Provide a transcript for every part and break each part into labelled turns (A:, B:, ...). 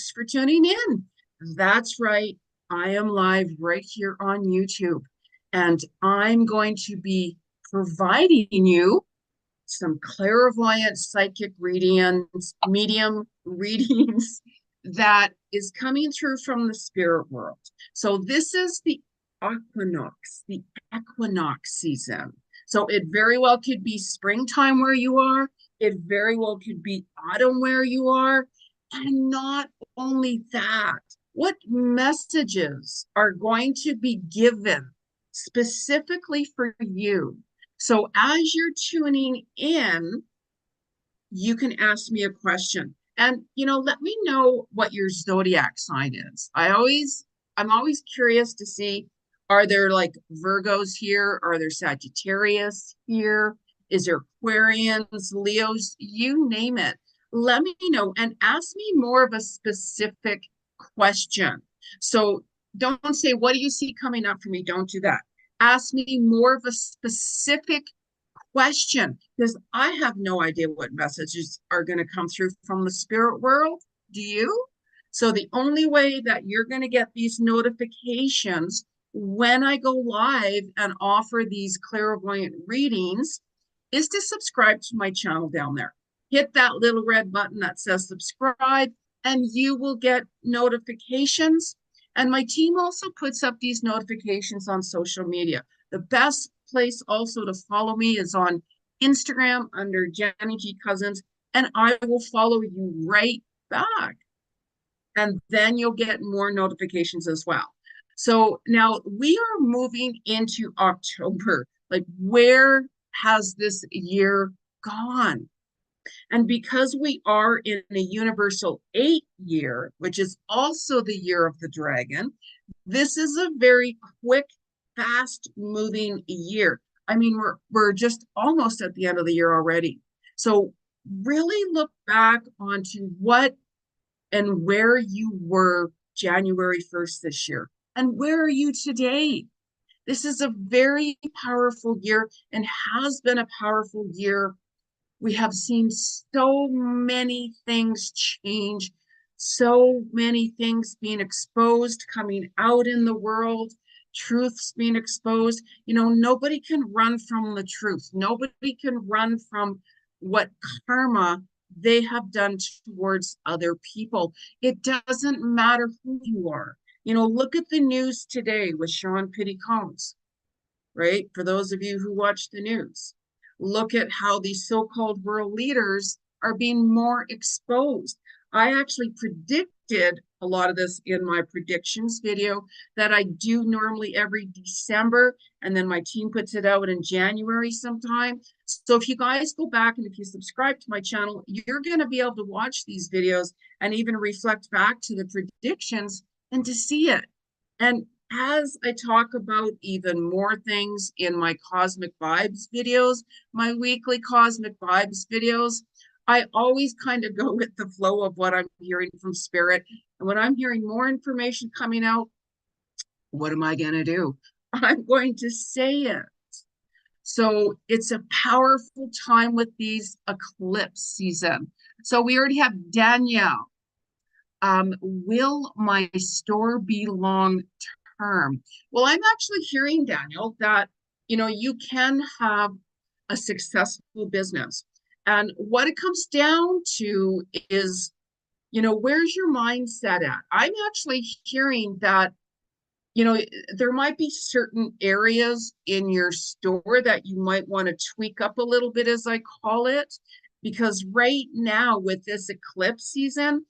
A: Thanks for tuning in. That's right. I am live right here on YouTube, and I'm going to be providing you some clairvoyant psychic readings, medium readings that is coming through from the spirit world. So this is the equinox season. So it very well could be springtime where you are. It very well could be autumn where you are. And not only that, what messages are going to be given specifically for you? So as you're tuning in, you can ask me a question. And let me know what your zodiac sign is. I'm always curious to see, are there like Virgos here? Are there Sagittarius here? Is there Aquarians, Leos, you name it. Let me know and ask me more of a specific question. So don't say, what do you see coming up for me? Don't do that. Ask me more of a specific question, because I have no idea what messages are going to come through from the spirit world. Do you? So the only way that you're going to get these notifications when I go live and offer these clairvoyant readings is to subscribe to my channel down there. Hit that little red button that says subscribe, and you will get notifications. And my team also puts up these notifications on social media. The best place also to follow me is on Instagram under Jeni Ji Cousins, and I will follow you right back. And then you'll get more notifications as well. So now we are moving into October. Like, where has this year gone? And because we are in a universal 8 year, which is also the year of the dragon, this is a very quick, fast moving year. I mean, we're just almost at the end of the year already. So really look back onto what and where you were January 1st this year. And where are you today? This is a very powerful year and has been a powerful year. We have seen so many things change, so many things being exposed, coming out in the world, truths being exposed. Nobody can run from the truth. Nobody can run from what karma they have done towards other people. It doesn't matter who you are. Look at the news today with Sean Pitty Combs, right? For those of you who watch the news, look at how these so-called world leaders are being more exposed. I actually predicted a lot of this in my predictions video that I do normally every December, and then my team puts it out in January sometime. So if you guys go back and if you subscribe to my channel, you're going to be able to watch these videos and even reflect back to the predictions and to see it. And as I talk about even more things in my Cosmic Vibes videos, my weekly Cosmic Vibes videos, I always kind of go with the flow of what I'm hearing from Spirit. And when I'm hearing more information coming out, what am I going to do? I'm going to say it. So it's a powerful time with these eclipse season. So we already have Danielle. Will my store be long term? Well, I'm actually hearing, Daniel, that you can have a successful business. And what it comes down to is, where's your mindset at? I'm actually hearing that, there might be certain areas in your store that you might want to tweak up a little bit, as I call it, because right now with this eclipse season,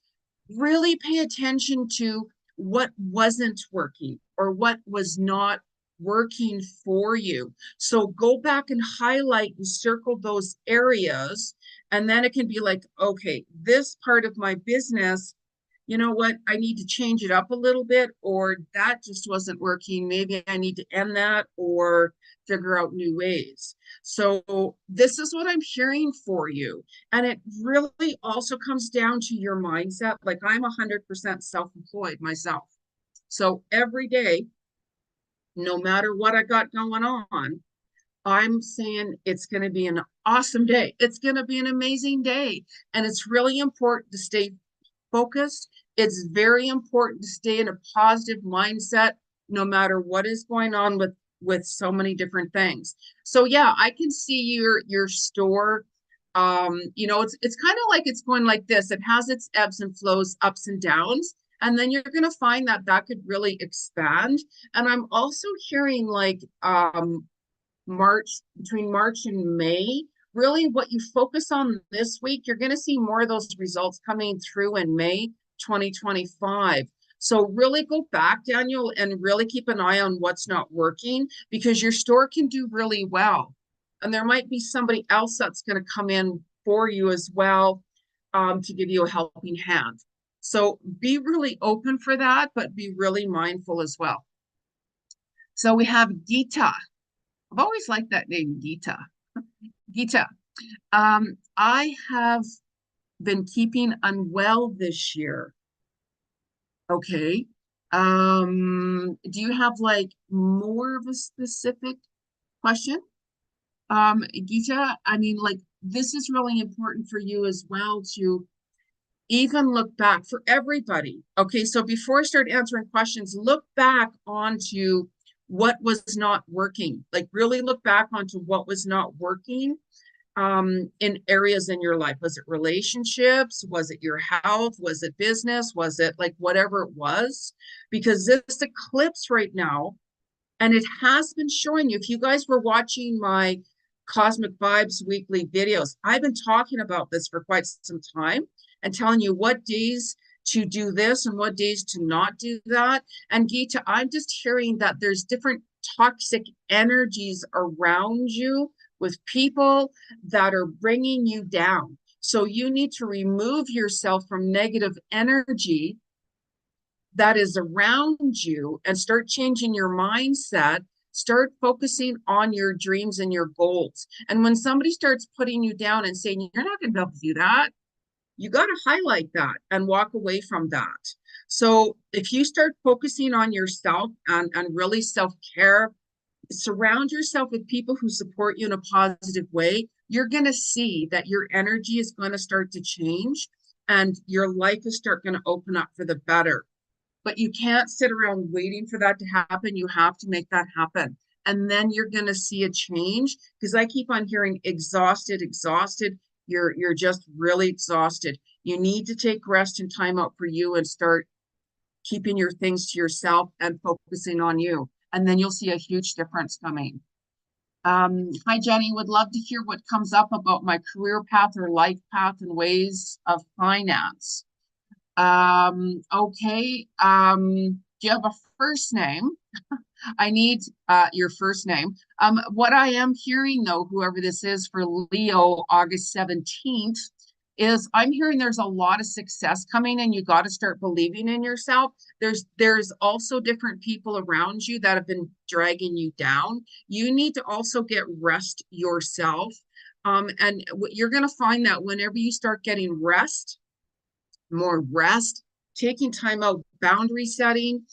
A: really pay attention to what wasn't working or what was not working for you. So go back and highlight and circle those areas. And then it can be like, okay, this part of my business, you know what, I need to change it up a little bit, or that just wasn't working. Maybe I need to end that or figure out new ways. So this is what I'm hearing for you. And it really also comes down to your mindset. Like, I'm 100% self-employed myself. So every day, no matter what I got going on, I'm saying it's going to be an awesome day. It's going to be an amazing day. And it's really important to stay focused It's very important to stay in a positive mindset no matter what is going on with so many different things. So yeah, I can see your store. It's kind of like it's going like this. It has its ebbs and flows, ups and downs, and then you're going to find that that could really expand. And I'm also hearing like March, between March and May, really what you focus on this week, you're going to see more of those results coming through in May 2025. So really go back, Daniel, and really keep an eye on what's not working, because your store can do really well. And there might be somebody else that's going to come in for you as well, to give you a helping hand. So be really open for that, but be really mindful as well. So we have Gita. I've always liked that name, Gita. Gita, I have been keeping unwell this year. Okay. Do you have like more of a specific question? Gita, I mean, like this is really important for you as well to even look back for everybody. Okay, so before I start answering questions, look back onto what was not working. Like really look back onto what was not working in areas in your life. Was it relationships? Was it your health? Was it business? Was it like whatever it was? Because this eclipse right now, and it has been showing you, if you guys were watching my Cosmic Vibes weekly videos, I've been talking about this for quite some time and telling you what days to do this and what days to not do that. And Gita, I'm just hearing that there's different toxic energies around you with people that are bringing you down. So you need to remove yourself from negative energy that is around you and start changing your mindset. Start focusing on your dreams and your goals. And when somebody starts putting you down and saying, you're not going to be able to do that, you got to highlight that and walk away from that. So if you start focusing on yourself and really self-care, surround yourself with people who support you in a positive way, you're going to see that your energy is going to start to change and your life is start going to open up for the better. But you can't sit around waiting for that to happen. You have to make that happen. And then you're going to see a change, because I keep on hearing exhausted, exhausted. You're just really exhausted. You need to take rest and time out for you and start keeping your things to yourself and focusing on you. And then you'll see a huge difference coming. Hi, Jenny. Would love to hear what comes up about my career path or life path and ways of finance. Okay. Do you have a first name? I need your first name. What I am hearing, though, whoever this is for Leo, August 17th, is I'm hearing there's a lot of success coming and you got to start believing in yourself. There's also different people around you that have been dragging you down. You need to also get rest yourself. And you're going to find that whenever you start getting more rest, taking time out, boundary setting,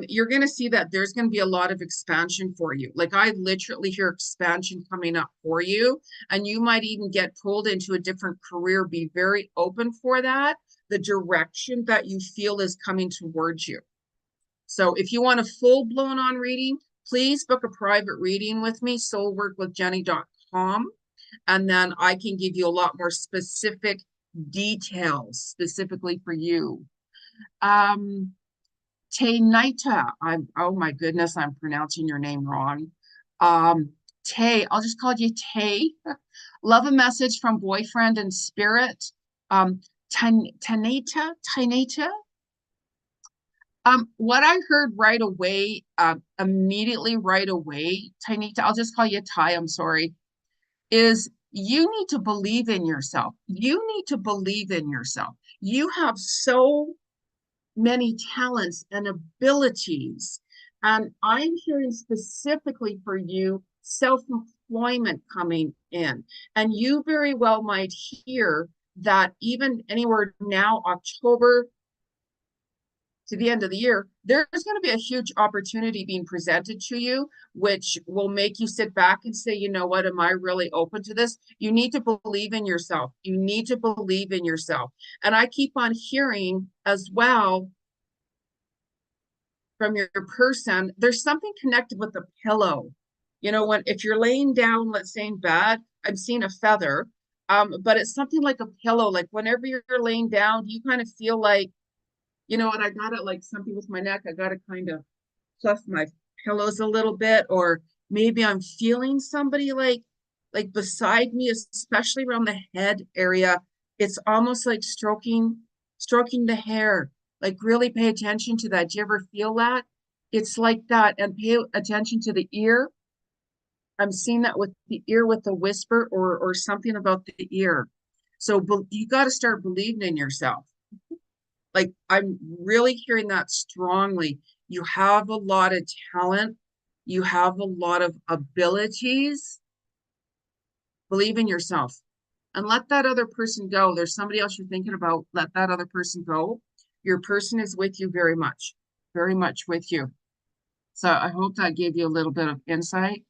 A: you're going to see that there's going to be a lot of expansion for you. Like I literally hear expansion coming up for you, and you might even get pulled into a different career. Be very open for that, the direction that you feel is coming towards you. So if you want a full blown on reading, please book a private reading with me, soulworkwithjeni.com, and then I can give you a lot more specific details specifically for you. Tainita, oh my goodness, I'm pronouncing your name wrong. Tay, I'll just call you Tay. Love a message from boyfriend and spirit. Tainita. What I heard right away, immediately right away, Tainita, I'll just call you Ty, I'm sorry, is you need to believe in yourself. You need to believe in yourself. You have so many talents and abilities. And I'm hearing specifically for you self-employment coming in. And you very well might hear that even anywhere now, October, to the end of the year, there's going to be a huge opportunity being presented to you, which will make you sit back and say, you know what, am I really open to this? You need to believe in yourself. You need to believe in yourself. And I keep on hearing as well from your person, there's something connected with the pillow. You know, when if you're laying down, let's say in bed, I'm seeing a feather, but it's something like a pillow. Like whenever you're laying down, you kind of feel like, you know, and I got it like something with my neck. I got to kind of fluff my pillows a little bit, or maybe I'm feeling somebody like beside me, especially around the head area. It's almost like stroking the hair. Like really pay attention to that. Do you ever feel that? It's like that. And pay attention to the ear. I'm seeing that with the ear with the whisper or something about the ear. So you got to start believing in yourself. Like I'm really hearing that strongly. You have a lot of talent. You have a lot of abilities. Believe in yourself and let that other person go. There's somebody else you're thinking about. Let that other person go. Your person is with you very much with you. So I hope that gave you a little bit of insight.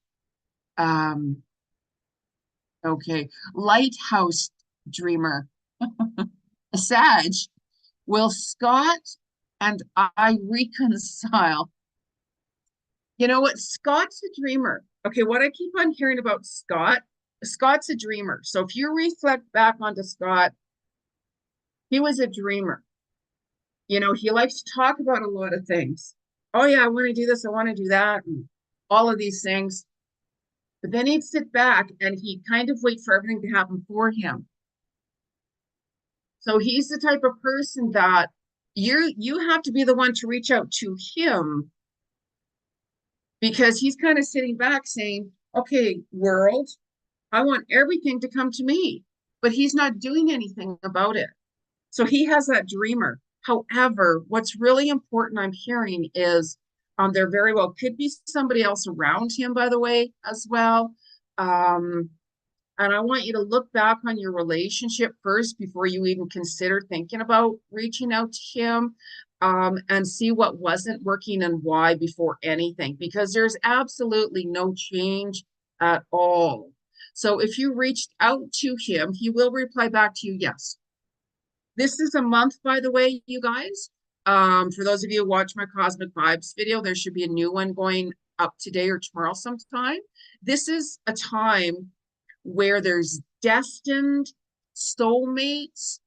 A: Okay. Lighthouse dreamer. Sag. Will Scott and I reconcile? You know what? Scott's a dreamer. Okay, what I keep on hearing about Scott, Scott's a dreamer. So if you reflect back onto Scott, he was a dreamer. You know, he likes to talk about a lot of things. Oh, yeah, I want to do this, I want to do that, and all of these things. But then he'd sit back and he'd kind of wait for everything to happen for him. So he's the type of person that you have to be the one to reach out to him because he's kind of sitting back saying, okay, world, I want everything to come to me, but he's not doing anything about it. So he has that dreamer. However, what's really important I'm hearing is there very well could be somebody else around him, by the way, as well. And I want you to look back on your relationship first before you even consider thinking about reaching out to him, and see what wasn't working and why before anything, because there's absolutely no change at all. So if you reached out to him, he will reply back to you, yes. This is a month, by the way, you guys. For those of you who watch my Cosmic Vibes video, there should be a new one going up today or tomorrow sometime. This is a time where there's destined soulmates,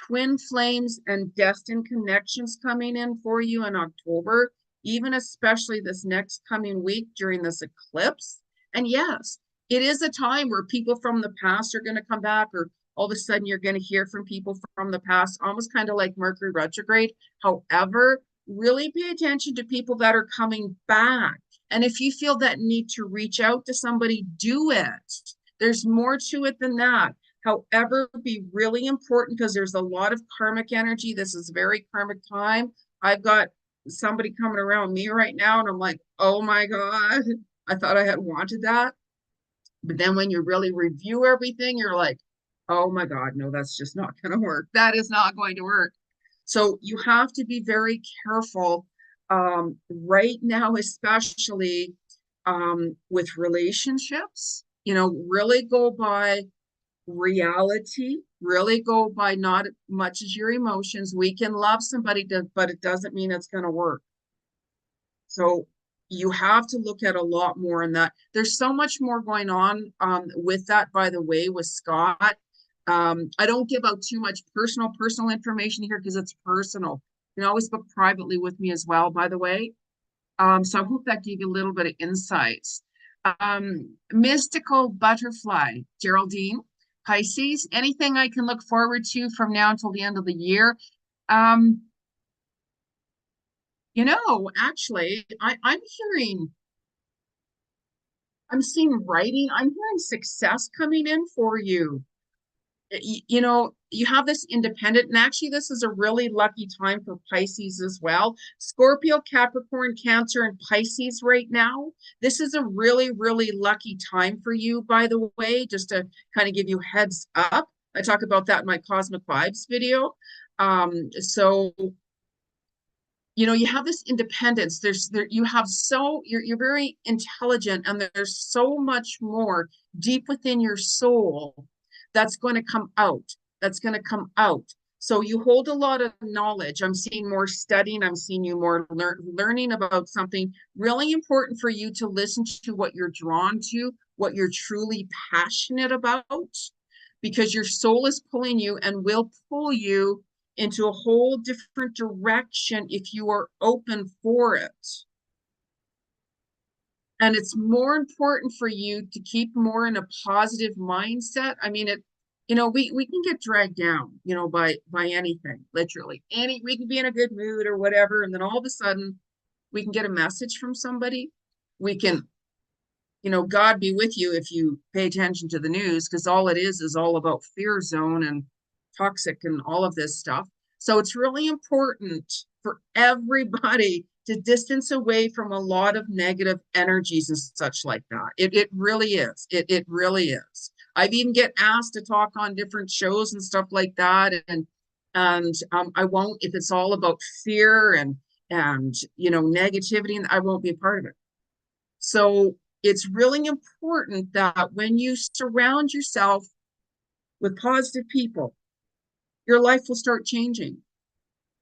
A: twin flames, and destined connections coming in for you in October, even especially this next coming week during this eclipse. And yes, it is a time where people from the past are going to come back, or all of a sudden you're going to hear from people from the past, almost kind of like Mercury retrograde. However, really pay attention to people that are coming back. And if you feel that need to reach out to somebody, do it. There's more to it than that. However, be really important because there's a lot of karmic energy. This is very karmic time. I've got somebody coming around me right now, and I'm like, oh my God, I thought I had wanted that. But then when you really review everything, you're like, oh my God, no, that's just not going to work. That is not going to work. So you have to be very careful right now, especially with relationships. You know, really go by reality, really go by not much as your emotions. We can love somebody, but it doesn't mean it's going to work. So you have to look at a lot more in that. There's so much more going on with that, by the way, with Scott. I don't give out too much personal information here because it's personal. You can always book privately with me as well, by the way. So I hope that gave you a little bit of insights. Mystical butterfly, Geraldine, Pisces, anything I can look forward to from now until the end of the year? You know, actually, I'm seeing writing, I'm hearing success coming in for you. You know, you have this independent, and actually this is a really lucky time for Pisces as well. Scorpio, Capricorn, Cancer, and Pisces right now. This is a really, really lucky time for you, by the way, just to kind of give you heads up. I talk about that in my Cosmic Vibes video. So you know, you have this independence. You have you're very intelligent, and there's so much more deep within your soul that's going to come out. That's going to come out. So you hold a lot of knowledge. I'm seeing more studying. I'm seeing you more learning about something really important for you to listen to what you're drawn to, what you're truly passionate about, because your soul is pulling you and will pull you into a whole different direction if you are open for it. And it's more important for you to keep more in a positive mindset. I mean, we can get dragged down, by anything, literally. We can be in a good mood or whatever, and then all of a sudden we can get a message from somebody. We can, God be with you if you pay attention to the news, because all it is all about fear zone and toxic and all of this stuff. So it's really important for everybody to distance away from a lot of negative energies and such like that. It really is. It really is. I've even get asked to talk on different shows and stuff like that, and I won't, if it's all about fear and negativity, and I won't be a part of it. So it's really important that when you surround yourself with positive people, your life will start changing.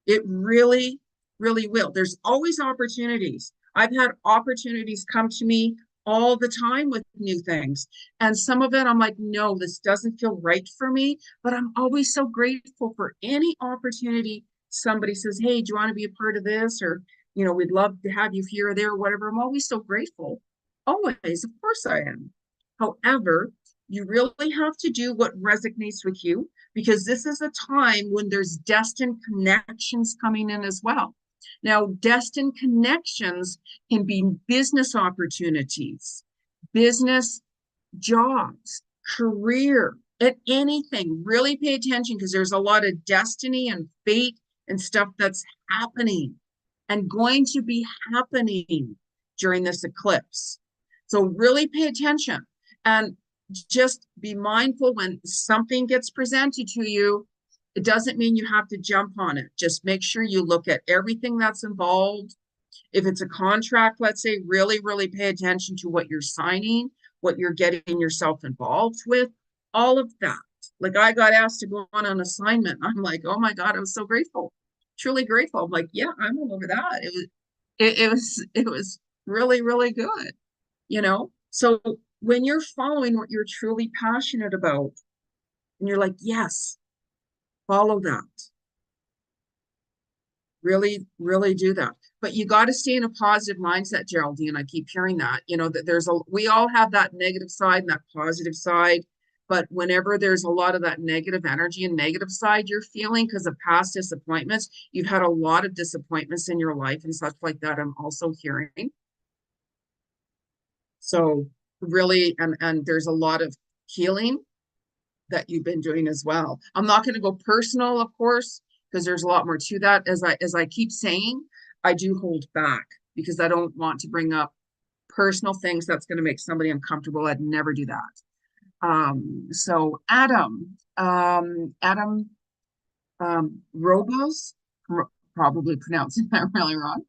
A: It really, really will. There's always opportunities. I've had opportunities come to me all the time with new things. And some of it, I'm like, no, this doesn't feel right for me. But I'm always so grateful for any opportunity. Somebody says, hey, do you want to be a part of this? Or, we'd love to have you here or there, or whatever. I'm always so grateful. Always, of course I am. However, you really have to do what resonates with you, because this is a time when there's destined connections coming in as well. Now, destined connections can be business opportunities, business jobs, career, at anything. Really pay attention, because there's a lot of destiny and fate and stuff that's happening and going to be happening during this eclipse. So really pay attention and just be mindful when something gets presented to you. It doesn't mean you have to jump on it. Just make sure you look at everything that's involved. If it's a contract, let's say, really, really pay attention to what you're signing, what you're getting yourself involved with, all of that. Like, I got asked to go on an assignment. I'm like, oh my God, I was so grateful, truly grateful. I'm like, yeah, I'm all over that. It was really, really good. So when you're following what you're truly passionate about, and you're like, yes, follow that. Really, really do that. But you got to stay in a positive mindset, Geraldine. I keep hearing that, that we all have that negative side and that positive side. But whenever there's a lot of that negative energy and negative side you're feeling because of past disappointments, you've had a lot of disappointments in your life and such like that, I'm also hearing. So really, and there's a lot of healing that you've been doing as well. I'm not going to go personal, of course, because there's a lot more to that. As I keep saying, I do hold back because I don't want to bring up personal things that's going to make somebody uncomfortable. I'd never do that. So Adam, Robles, probably pronouncing that really wrong.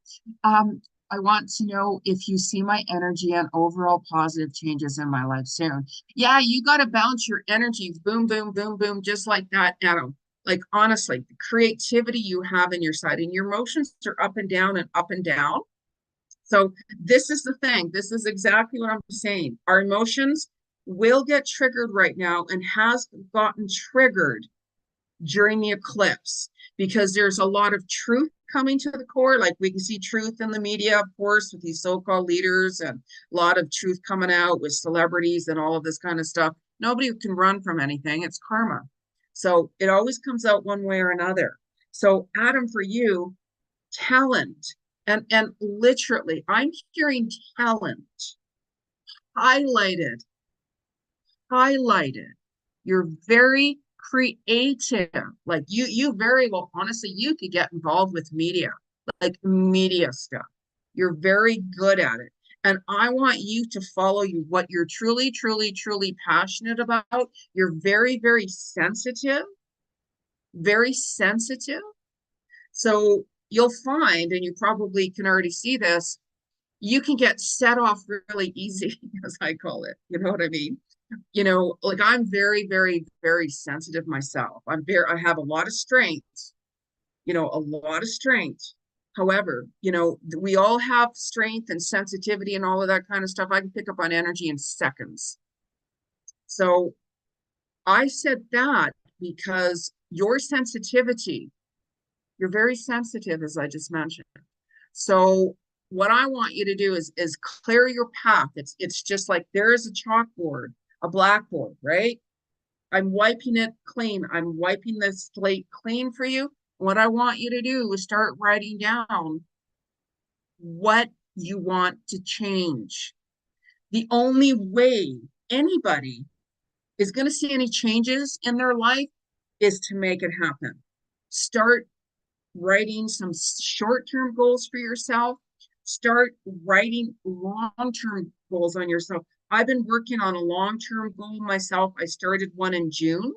A: I want to know if you see my energy and overall positive changes in my life soon. Yeah, you got to bounce your energy. Boom, boom, boom, boom, just like that, Adam. Like, honestly, the creativity you have in your side, and your emotions are up and down and up and down. So this is the thing. This is exactly what I'm saying. Our emotions will get triggered right now, and has gotten triggered during the eclipse, because there's a lot of truth coming to the core. Like, we can see truth in the media, of course, with these so-called leaders, and a lot of truth coming out with celebrities and all of this kind of stuff. Nobody can run from anything. It's karma. So it always comes out one way or another. So Adam, for you, talent, and literally, I'm hearing talent highlighted. You're very creative. Like, you very well, honestly, you could get involved with media, like media stuff. You're very good at it. And I want you to follow what you're truly, truly, truly passionate about. You're very, very sensitive, very sensitive. So you'll find, and you probably can already see this, you can get set off really easy, as I call it. You know what I mean? Like I'm very, very, very sensitive myself. I have a lot of strength, a lot of strength. However, we all have strength and sensitivity and all of that kind of stuff. I can pick up on energy in seconds. So I said that because your sensitivity, you're very sensitive, as I just mentioned. So what I want you to do is clear your path. It's just like there is a chalkboard, a blackboard, right? I'm wiping it clean. I'm wiping the slate clean for you. What I want you to do is start writing down what you want to change. The only way anybody is going to see any changes in their life is to make it happen. Start writing some short-term goals for yourself. Start writing long-term goals on yourself. I've been working on a long-term goal myself. I started one in June.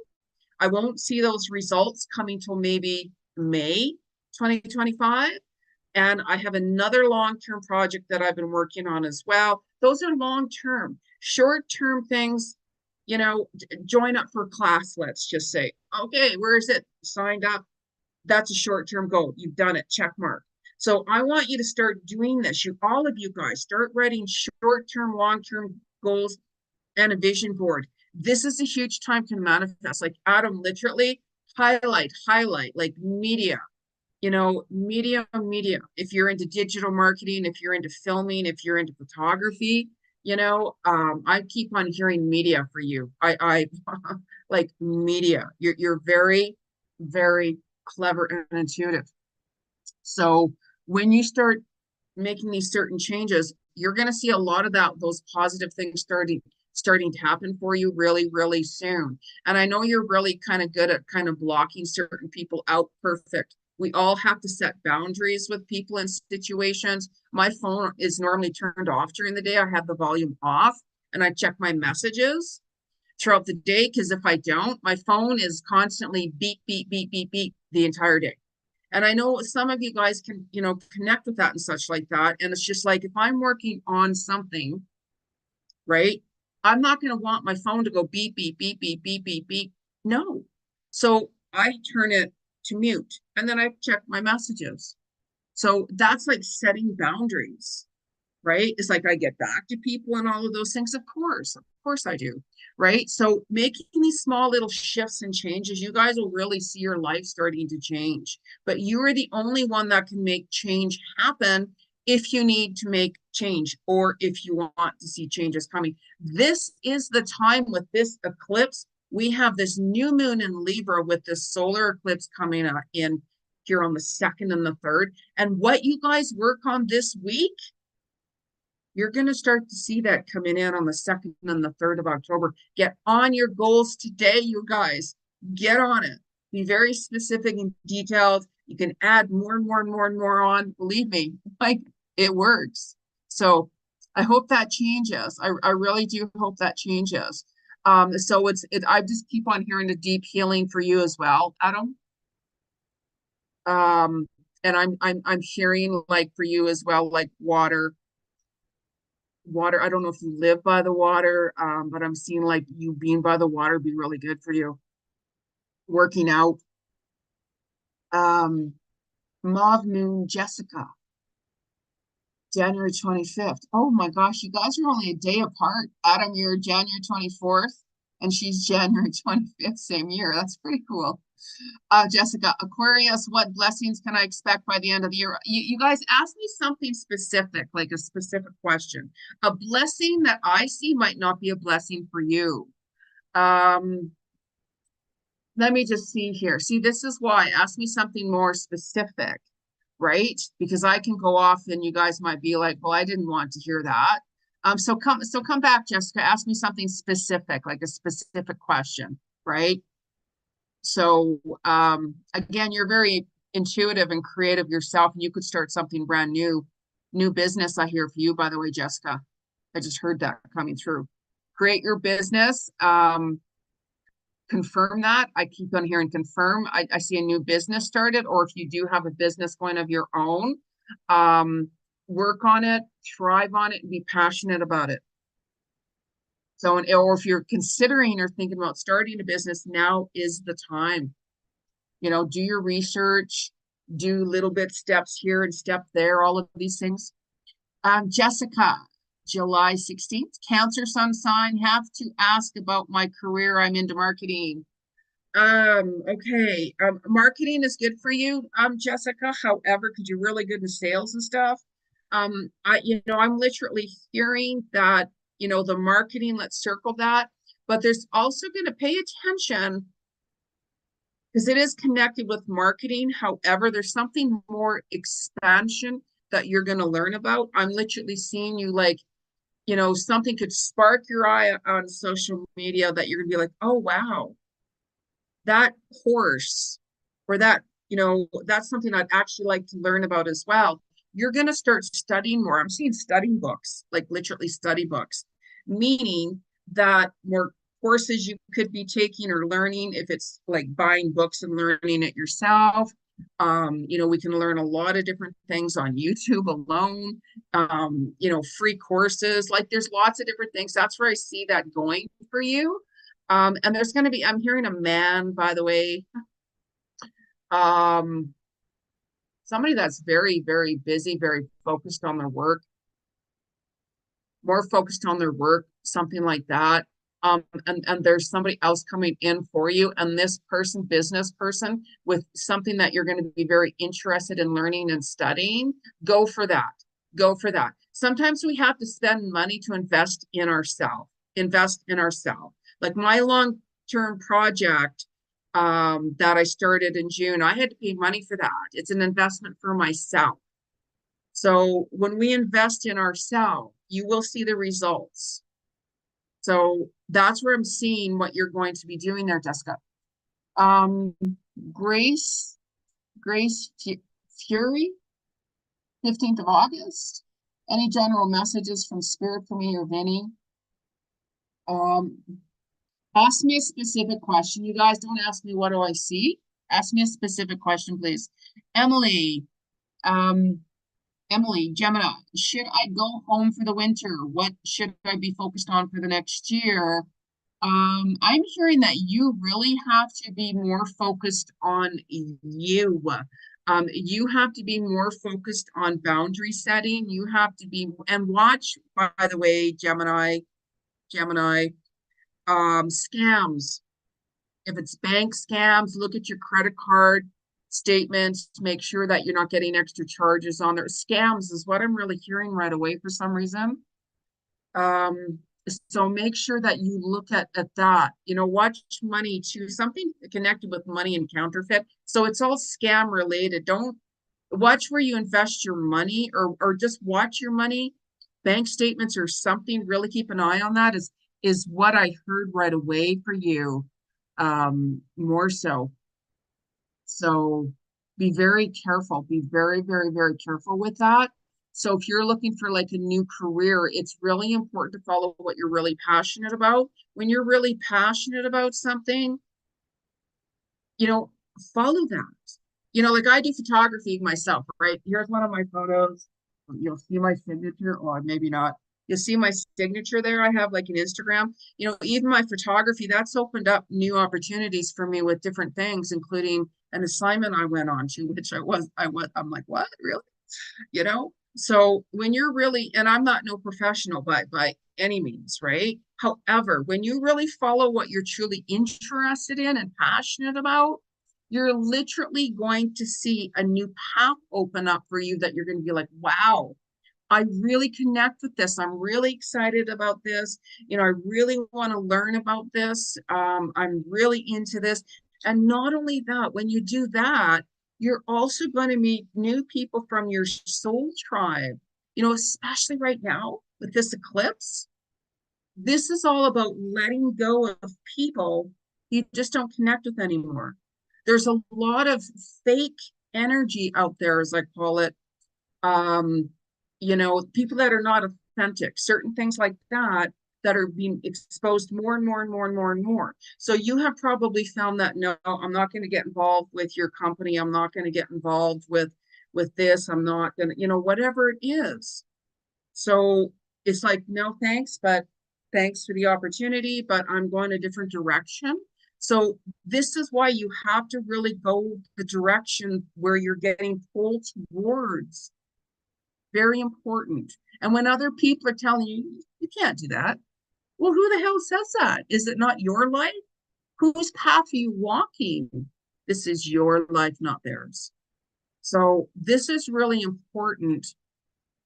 A: I won't see those results coming till maybe May 2025. And I have another long-term project that I've been working on as well. Those are long-term. Short-term things, join up for a class, let's just say. Okay, where is it? Signed up. That's a short-term goal. You've done it, check mark. So I want you to start doing this. All of you guys, start writing short-term, long-term goals and a vision board. This is a huge time to manifest. Like Adam, literally highlight, like media, media. If you're into digital marketing, if you're into filming, if you're into photography, I keep on hearing media for you. I like media. You're very, very clever and intuitive. So when you start making these certain changes, you're going to see a lot of those positive things starting to happen for you really, really soon. And I know you're really kind of good at kind of blocking certain people out. Perfect. We all have to set boundaries with people and situations. My phone is normally turned off during the day. I have the volume off and I check my messages throughout the day, because if I don't, my phone is constantly beep, beep, beep, beep, beep the entire day. And I know some of you guys can, connect with that and such like that. And it's just like, if I'm working on something, right, I'm not going to want my phone to go beep, beep, beep, beep, beep, beep, beep. No. So I turn it to mute and then I check my messages. So that's like setting boundaries, right? It's like I get back to people and all of those things. Of course I do, right? So making these small little shifts and changes, you guys will really see your life starting to change. But you are the only one that can make change happen if you need to make change or if you want to see changes coming. This is the time with this eclipse. We have this new moon in Libra with this solar eclipse coming in here on the 2nd and the 3rd. And what you guys work on this week, you're going to start to see that coming in on the 2nd and the 3rd of October. Get on your goals today, you guys. Get on it. Be very specific and detailed. You can add more and more and more and more on. Believe me, like it works. So I hope that changes. I really do hope that changes. So I just keep on hearing the deep healing for you as well, Adam. And I'm hearing like for you as well, like water. I don't know if you live by the water, but I'm seeing like you being by the water be really good for you. Working out. Mauve Moon Jessica, January 25th. Oh my gosh, you guys are only a day apart. Adam, you're January 24th and she's January 25th, same year. That's pretty cool. Jessica, Aquarius, what blessings can I expect by the end of the year? You guys ask me something specific, like a specific question. A blessing that I see might not be a blessing for you. Let me just see here. See, this is why. Ask me something more specific, right? Because I can go off and you guys might be like, well, I didn't want to hear that. So come back, Jessica. Ask me something specific, like a specific question, right? So again, you're very intuitive and creative yourself, and you could start something brand new business. I hear for you, by the way, Jessica. I just heard that coming through. Create your business. confirm that. I keep on hearing confirm. I see a new business started, or if you do have a business going of your own, um, work on it, thrive on it, and be passionate about it. So, or if you're considering or thinking about starting a business, now is the time. You know, do your research, do little bit steps here and step there, all of these things. Jessica, July 16th, Cancer sun sign, have to ask about my career. I'm into marketing. Okay. Marketing is good for you, Jessica. However, because you're really good in sales and stuff. I'm literally hearing that, the marketing, let's circle that, but there's also going to pay attention because it is connected with marketing. However, there's something more expansion that you're going to learn about. I'm literally seeing you like, something could spark your eye on social media that you're going to be like, oh, wow, that course or that, that's something I'd actually like to learn about as well. You're going to start studying more. I'm seeing study books, like literally study books, meaning that more courses you could be taking or learning, if it's like buying books and learning it yourself. We can learn a lot of different things on YouTube alone, free courses. Like there's lots of different things. That's where I see that going for you. And there's going to be, I'm hearing a man, by the way, somebody that's very, very busy, very focused on their work, more focused on their work, something like that. And there's somebody else coming in for you. And this person, business person, with something that you're going to be very interested in learning and studying, go for that. Go for that. Sometimes we have to spend money to invest in ourselves. Like my long-term project that I started in June, I had to pay money for that. It's an investment for myself. So when we invest in ourselves, you will see the results. So that's where I'm seeing what you're going to be doing there, Jessica. Um, Grace Fury, 15th of August. Any general messages from Spirit for me or Vinny? Ask me a specific question. You guys don't ask me what do I see. Ask me a specific question, please. Emily, Gemini, should I go home for the winter? What should I be focused on for the next year? I'm hearing that you really have to be more focused on you. You have to be more focused on boundary setting. You have to be, and watch, by the way, Gemini, scams. If it's bank scams, look at your credit card statements, make sure that you're not getting extra charges on there. Scams is what I'm really hearing right away for some reason. So make sure that you look at that. Watch money too, something connected with money and counterfeit. So it's all scam related. Don't watch where you invest your money, or just watch your money, bank statements or something. Really keep an eye on that is what I heard right away for you, more so. So be very careful. Be very, very, very careful with that. So if you're looking for like a new career, it's really important to follow what you're really passionate about. When you're really passionate about something, follow that. Like I do photography myself, right? Here's one of my photos. You'll see my signature, or maybe not. You'll see my signature there. I have like an Instagram. Even my photography, that's opened up new opportunities for me with different things, including an assignment I went on to, which I'm like, what, really? So when you're really, and I'm not no professional by any means, right? However, when you really follow what you're truly interested in and passionate about, you're literally going to see a new path open up for you that you're going to be like, wow, I really connect with this. I'm really excited about this. I really want to learn about this. I'm really into this. And not only that, when you do that, you're also going to meet new people from your soul tribe, especially right now with this eclipse. This is all about letting go of people you just don't connect with anymore. There's a lot of fake energy out there, as I call it. People that are not authentic, certain things like that. that are being exposed more and more and more and more and more. So you have probably found that, no, I'm not going to get involved with your company. I'm not going to get involved with this. I'm not going to, whatever it is. So it's like, no, thanks, but thanks for the opportunity, but I'm going a different direction. So this is why you have to really go the direction where you're getting pulled towards. Very important. And when other people are telling you, you can't do that. Well, who the hell says that? Is it not your life? Whose path are you walking? This is your life, not theirs. So this is really important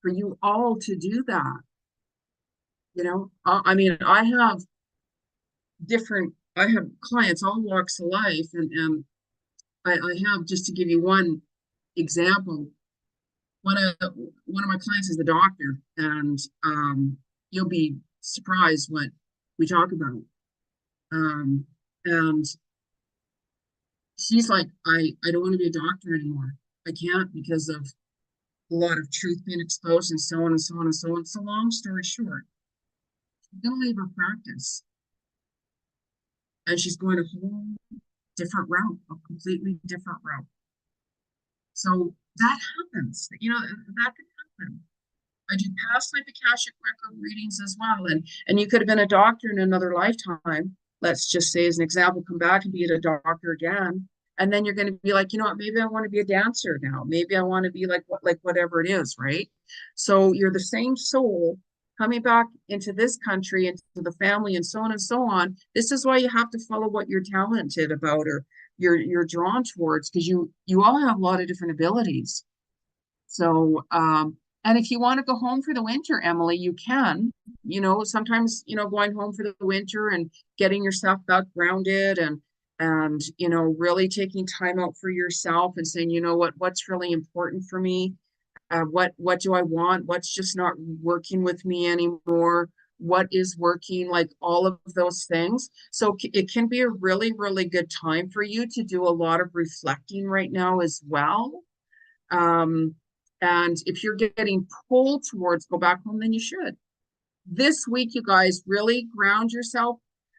A: for you all to do that. I mean, I have clients, all walks of life, and I have, just to give you one example, one of my clients is a doctor, and you'll be surprised what we talk about. And she's like, I don't want to be a doctor anymore. I can't, because of a lot of truth being exposed, and so on and so on and so on. So long story short, she's gonna leave her practice, and she's going a whole different route, a completely different route. So that happens. That could happen. I do past life Akashic record readings as well. And you could have been a doctor in another lifetime. Let's just say, as an example, come back and be a doctor again. And then you're going to be like, maybe I want to be a dancer now. Maybe I want to be like whatever it is, right? So you're the same soul coming back into this country, into the family, and so on and so on. This is why you have to follow what you're talented about, or you're drawn towards, because you all have a lot of different abilities. So and if you want to go home for the winter, Emily, you can. Sometimes, going home for the winter and getting yourself back grounded, and really taking time out for yourself and saying, what's really important for me? What do I want? What's just not working with me anymore? What is working? Like, all of those things. So it can be a really, really good time for you to do a lot of reflecting right now as well. And if you're getting pulled towards go back home, then you should. This week, you guys, really ground yourself,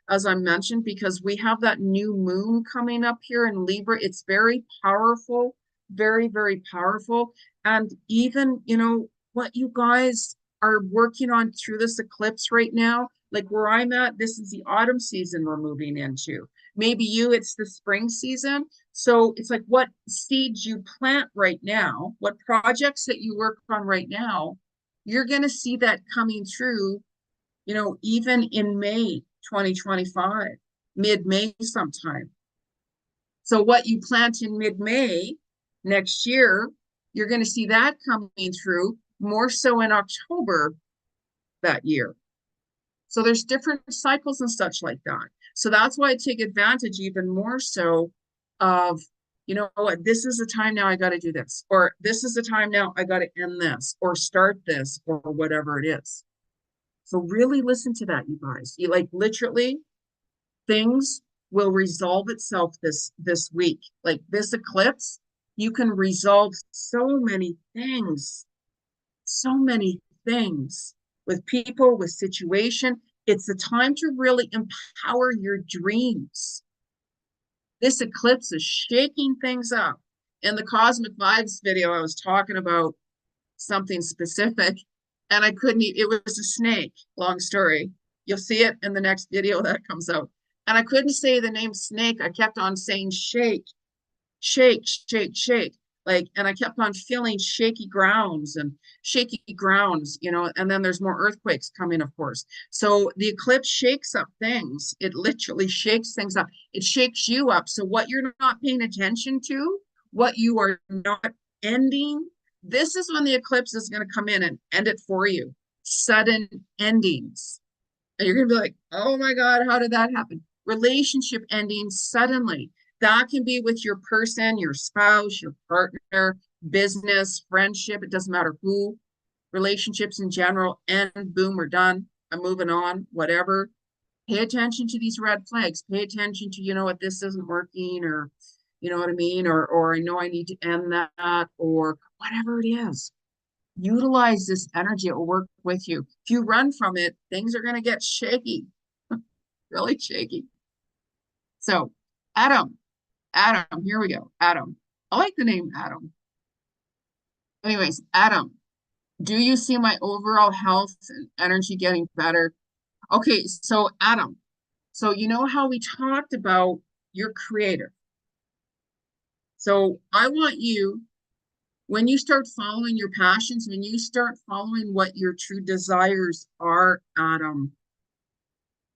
A: as I mentioned, because we have that new moon coming up here in Libra. It's very powerful, very, very powerful. And even, what you guys are working on through this eclipse right now, like where I'm at, this is the autumn season we're moving into. Maybe it's the spring season. So it's like what seeds you plant right now, what projects that you work on right now, you're going to see that coming through, even in May 2025, mid-May sometime. So what you plant in mid-May next year, you're going to see that coming through more so in October that year. So there's different cycles and such like that. So that's why I take advantage even more so of, what, this is the time now I got to do this, or this is the time now I got to end this, or start this, or whatever it is. So really listen to that, you guys. You, like, literally, things will resolve itself this week. Like this eclipse, you can resolve so many things with people, with situation. It's the time to really empower your dreams. This eclipse is shaking things up. In the Cosmic Vibes video, I was talking about something specific, and I couldn't, it was a snake, long story. You'll see it in the next video that comes out. And I couldn't say the name snake. I kept on saying shake, shake, shake, shake. Like, and I kept on feeling shaky grounds, and then there's more earthquakes coming, of course. So the eclipse shakes up things. It literally shakes things up. It shakes you up. So what you're not paying attention to, what you are not ending, this is when the eclipse is going to come in and end it for you. Sudden endings. And you're going to be like, oh my God, how did that happen? Relationship ending suddenly. That can be with your person, your spouse, your partner, business, friendship. It doesn't matter who. Relationships in general, and boom, we're done. I'm moving on, whatever. Pay attention to these red flags. Pay attention to, what, this isn't working, or, you know what I mean? Or I know I need to end that, or whatever it is. Utilize this energy. It will work with you. If you run from it, things are going to get shaky, really shaky. So, Adam, Adam, here we go. Adam. I like the name Adam. Anyways, Adam, do you see my overall health and energy getting better? Okay, so Adam, so you know how we talked about your creator. So I want you, when you start following your passions, when you start following what your true desires are, Adam,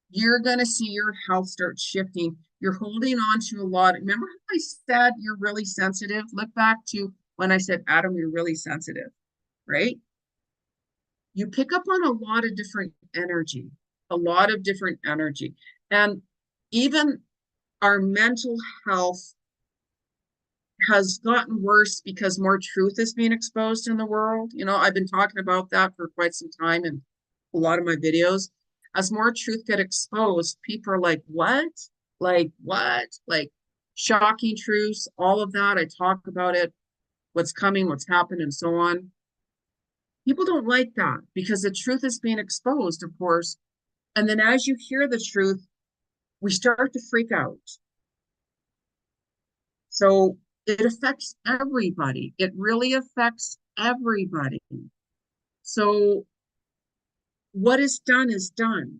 A: you're going to see your health start shifting. You're holding on to a lot. Remember how I said you're really sensitive? Look back to when I said, Adam, you're really sensitive, right? You pick up on a lot of different energy, a lot of different energy. And even our mental health has gotten worse because more truth is being exposed in the world. You know, I've been talking about that for quite some time in a lot of my videos. As more truth get exposed, people are like, what? Like, what? Like, shocking truths, all of that. I talk about it, what's coming, what's happened, and so on. People don't like that because the truth is being exposed, of course. And then as you hear the truth, we start to freak out. So it affects everybody. It really affects everybody. So what is done is done.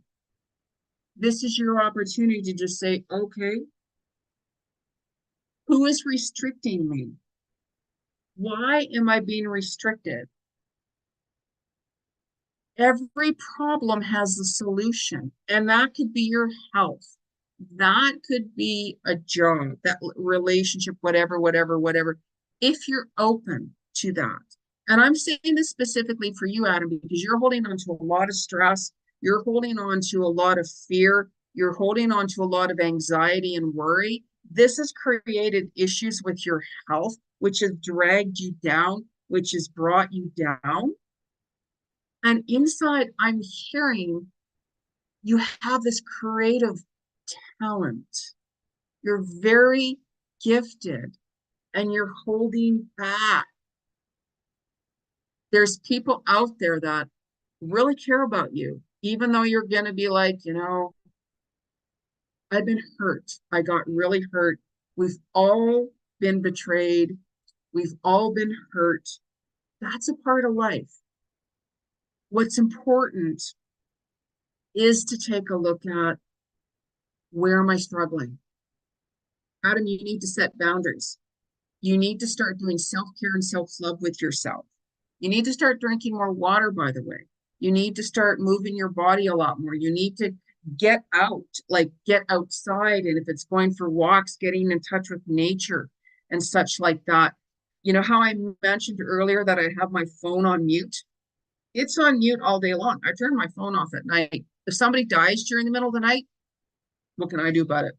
A: This is your opportunity to just say, okay, who is restricting me? Why am I being restricted? Every problem has a solution, and that could be your health. That could be a job, that relationship, whatever, if you're open to that. And I'm saying this specifically for you, Adam, because you're holding on to a lot of stress, you're holding on to a lot of fear, you're holding on to a lot of anxiety and worry. This has created issues with your health, which has dragged you down, which has brought you down. And inside, I'm hearing you have this creative talent. You're very gifted and you're holding back. There's people out there that really care about you, even though you're going to be like, you know, I've been hurt. I got really hurt. We've all been betrayed. We've all been hurt. That's a part of life. What's important is to take a look at, where am I struggling? Adam, you need to set boundaries. You need to start doing self-care and self-love with yourself. You need to start drinking more water, by the way. You need to start moving your body a lot more. You need to get out, like get outside. And if it's going for walks, getting in touch with nature and such like that. You know how I mentioned earlier that I have my phone on mute? It's on mute all day long. I turn my phone off at night. If somebody dies during the middle of the night, what can I do about it?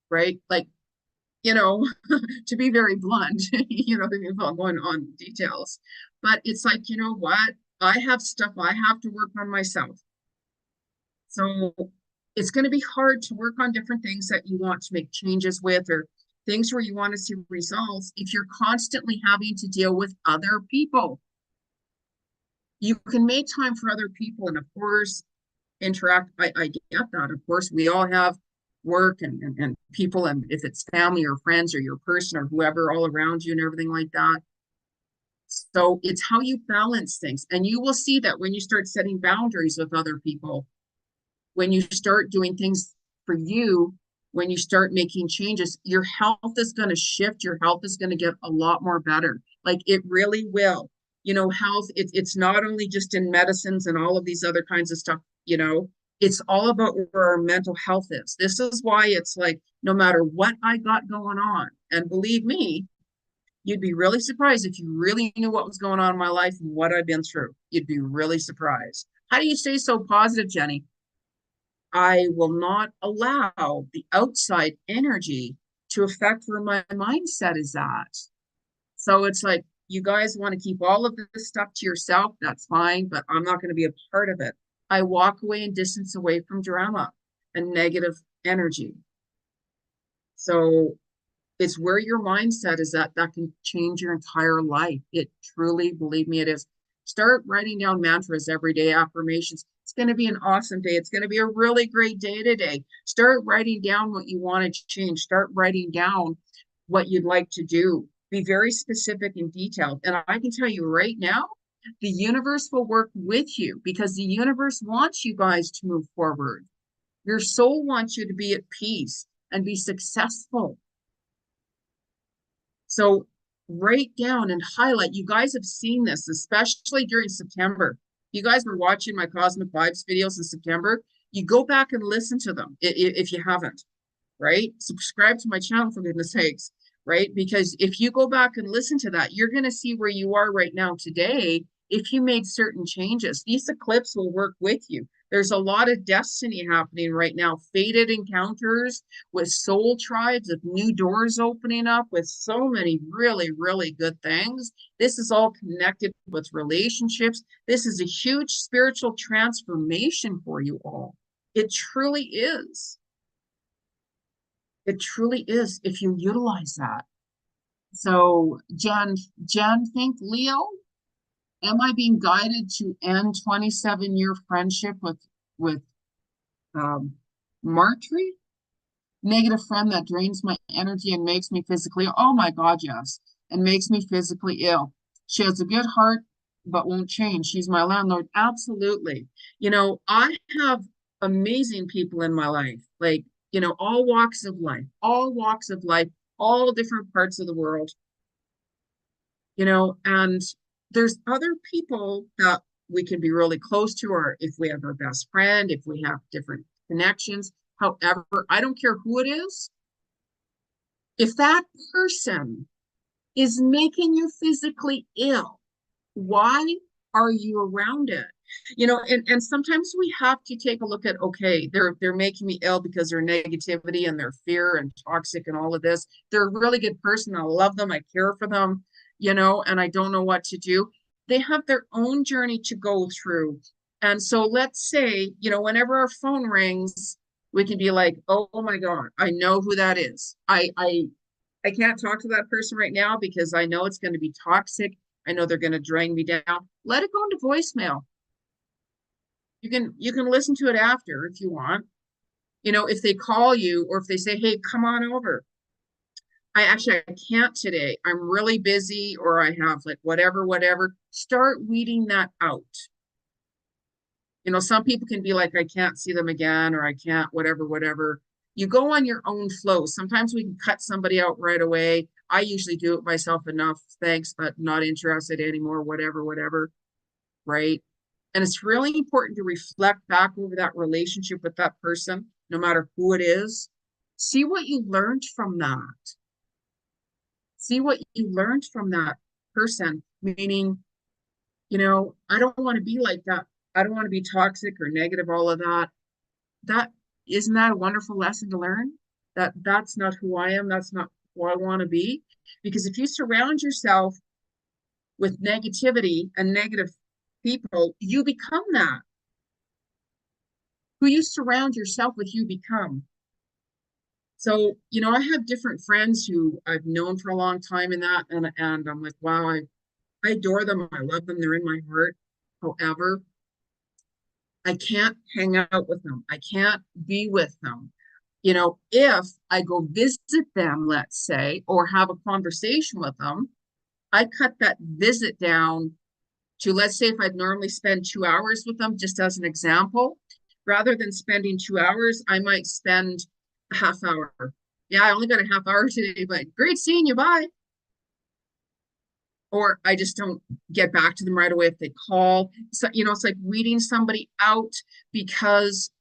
A: Right? Like, you know, to be very blunt, you know, without going on details. But it's like, you know what? I have stuff I have to work on myself. So it's going to be hard to work on different things that you want to make changes with, or things where you want to see results if you're constantly having to deal with other people. You can make time for other people and, of course, interact. I get that. Of course, we all have work and people, and if it's family or friends or your person or whoever all around you and everything like that. So it's how you balance things. And you will see that when you start setting boundaries with other people, when you start doing things for you, when you start making changes, your health is going to shift. Your health is going to get a lot more better. Like it really will. You know, health, it's not only just in medicines and all of these other kinds of stuff, you know, it's all about where our mental health is. This is why it's like, no matter what I got going on, and believe me, you'd be really surprised if you really knew what was going on in my life and what I've been through. You'd be really surprised. How do you stay so positive, Jeni? I will not allow the outside energy to affect where my mindset is at. So it's like, you guys want to keep all of this stuff to yourself, that's fine, but I'm not going to be a part of it. I walk away and distance away from drama and negative energy. So it's where your mindset is at that can change your entire life. It truly, believe me, it is. Start writing down mantras every day, affirmations. It's going to be an awesome day. It's going to be a really great day today. Start writing down what you want to change. Start writing down what you'd like to do. Be very specific and detailed. And I can tell you right now, the universe will work with you because the universe wants you guys to move forward. Your soul wants you to be at peace and be successful. So write down and highlight. You guys have seen this, especially during September. You guys were watching my Cosmic Vibes videos in September. You go back and listen to them if you haven't, right? Subscribe to my channel, for goodness sakes, right? Because if you go back and listen to that, you're going to see where you are right now today if you made certain changes. These eclipses will work with you. There's a lot of destiny happening right now, fated encounters with soul tribes, of new doors opening up, with so many really, really good things. This is all connected with relationships. This is a huge spiritual transformation for you all. It truly is. It truly is if you utilize that. So, Jen, think Leo, am I being guided to end 27-year friendship with Marjorie? Negative friend that drains my energy and makes me physically, oh my God, yes, and makes me physically ill. She has a good heart, but won't change. She's my landlord. Absolutely. You know, I have amazing people in my life, like, you know, all walks of life, all different parts of the world, you know, and there's other people that we can be really close to, or if we have our best friend, if we have different connections. However, I don't care who it is. If that person is making you physically ill, why are you around it? You know, and sometimes we have to take a look at, okay, they're making me ill because their negativity and their fear and toxic and all of this. They're a really good person. I love them. I care for them, you know, and I don't know what to do. They have their own journey to go through. And so let's say, you know, whenever our phone rings, we can be like, oh my God, I know who that is. I can't talk to that person right now because I know it's going to be toxic. I know they're going to drain me down. Let it go into voicemail. You can listen to it after if you want. You know, if they call you or if they say, "Hey, come on over." I can't today. I'm really busy, or I have like whatever. Start weeding that out. You know, some people can be like, I can't see them again, or I can't, whatever. You go on your own flow. Sometimes we can cut somebody out right away. I usually do it myself enough. Thanks, but not interested anymore, whatever. Right. And it's really important to reflect back over that relationship with that person, no matter who it is. See what you learned from that. See what you learned from that person, meaning, you know, I don't want to be like that. I don't want to be toxic or negative, all of that. That isn't that a wonderful lesson to learn? That's not who I am. That's not who I want to be. Because if you surround yourself with negativity and negative people, you become that. Who you surround yourself with, you become. So, you know, I have different friends who I've known for a long time in that, and I'm like, wow, I adore them. I love them. They're in my heart. However, I can't hang out with them. I can't be with them. You know, if I go visit them, let's say, or have a conversation with them, I cut that visit down to, let's say, if I'd normally spend 2 hours with them, just as an example, rather than spending 2 hours, I might spend a half hour. Yeah, I only got a half hour today, but great seeing you. Bye. Or I just don't get back to them right away if they call. So, you know, it's like weeding somebody out, because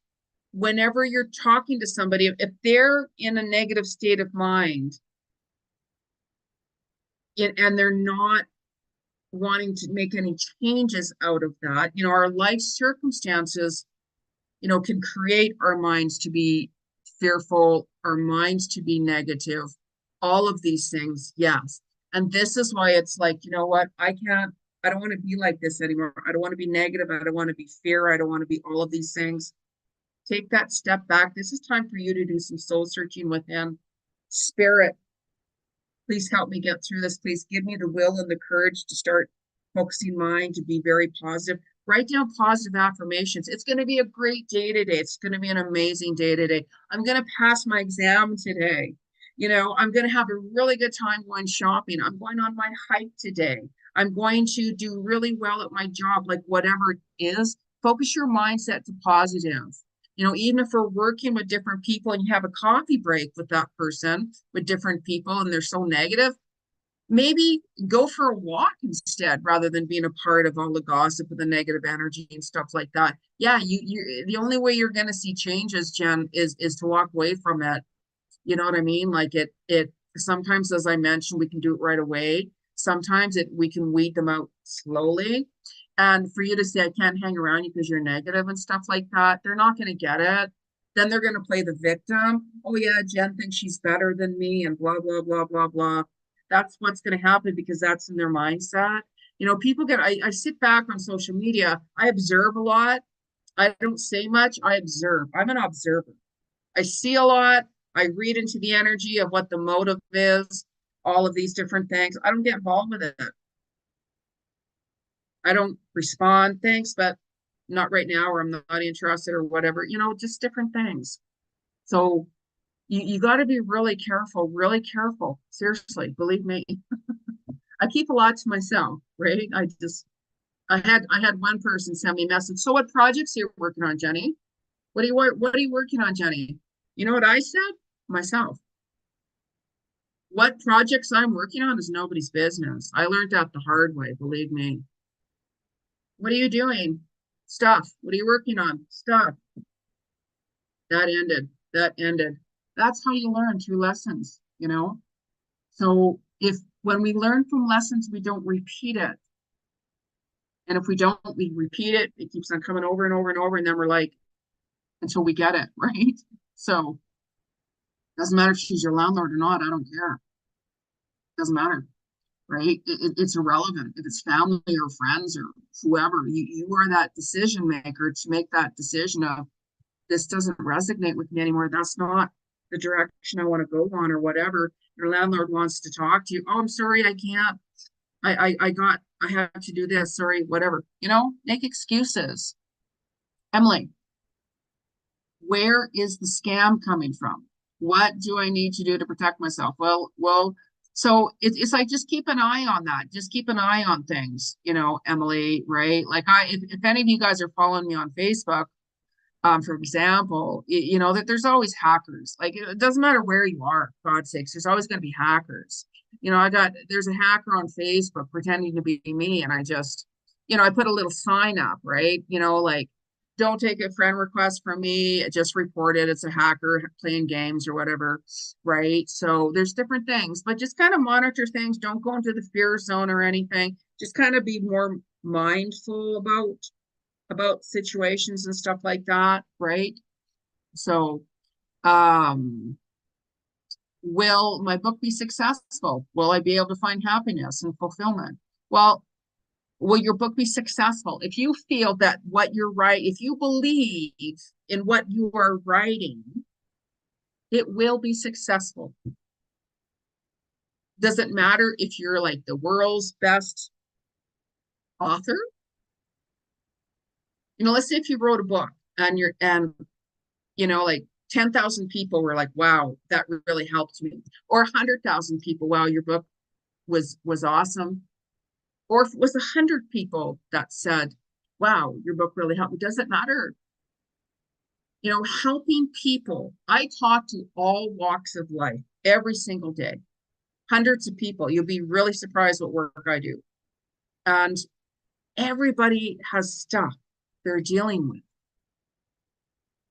A: whenever you're talking to somebody, if they're in a negative state of mind and they're not wanting to make any changes out of that, you know, our life circumstances, you know, can create our minds to be fearful, our minds to be negative, all of these things. Yes. And this is why it's like, you know what, I don't want to be like this anymore. I don't want to be negative. I don't want to be fear. I don't want to be all of these things. Take that step back. This is time for you to do some soul searching within. Spirit, please help me get through this. Please give me the will and the courage to start focusing mind to be very positive. Write down positive affirmations. It's going to be a great day today. It's going to be an amazing day today. I'm going to pass my exam today. I'm going to have a really good time going shopping. I'm going on my hike today. I'm going to do really well at my job, like whatever it is. Focus your mindset to positive. Even if we're working with different people and you have a coffee break with that person, with different people, and they're so negative, maybe go for a walk instead rather than being a part of all the gossip and the negative energy and stuff like that. Yeah, you the only way you're going to see changes, Jen, is to walk away from it. You know what I mean? Like it sometimes, as I mentioned, we can do it right away. Sometimes we can weed them out slowly. And for you to say I can't hang around you because you're negative and stuff like that, they're not going to get it. Then they're going to play the victim. Oh yeah, Jen thinks she's better than me and blah blah blah blah blah. That's what's going to happen because that's in their mindset. People I sit back on social media, I observe a lot. I don't say much, I observe. I'm an observer. I see a lot. I read into the energy of what the motive is, all of these different things. I don't get involved with it. I don't respond, thanks, but not right now, or I'm not interested, or whatever, just different things. So you got to be really careful, really careful. Seriously, believe me. I keep a lot to myself, right? I had one person send me a message. So what projects are you working on, Jeni? What are you working on, Jeni? You know what I said? Myself. What projects I'm working on is nobody's business. I learned that the hard way, believe me. What are you doing? Stuff. What are you working on? Stuff. That ended. That ended. That's how you learn through lessons. So if when we learn from lessons, we don't repeat it. And if we don't, we repeat it, it keeps on coming over and over and over. And then we're like, until we get it, right? So doesn't matter if she's your landlord or not, I don't care. Doesn't matter, right? It's irrelevant. If it's family or friends or whoever, you are that decision maker to make that decision of this doesn't resonate with me anymore. That's not the direction I want to go on or whatever. Your landlord wants to talk to you. Oh, I'm sorry, I can't. I have to do this. Sorry, whatever. Make excuses. Emily, where is the scam coming from? What do I need to do to protect myself? Well, so it's like just keep an eye on that. Just keep an eye on things, Emily, right? Like if any of you guys are following me on Facebook, for example, that there's always hackers. Like it doesn't matter where you are, for God's sakes, there's always going to be hackers. There's a hacker on Facebook pretending to be me, and I put a little sign up, right? Like don't take a friend request from me, just report it. It's a hacker playing games or whatever, right? So there's different things, but just kind of monitor things. Don't go into the fear zone or anything. Just kind of be more mindful about situations and stuff like that, right? So, will my book be successful? Will I be able to find happiness and fulfillment? Well, will your book be successful? If you feel that what you're writing, if you believe in what you are writing, it will be successful. Doesn't matter if you're like the world's best author. Let's say if you wrote a book and like 10,000 people were like, wow, that really helped me. Or 100,000 people, wow, your book was awesome. Or if it was 100 people that said, wow, your book really helped me. Doesn't matter. Helping people. I talk to all walks of life every single day. Hundreds of people. You'll be really surprised what work I do. And everybody has stuff they're dealing with.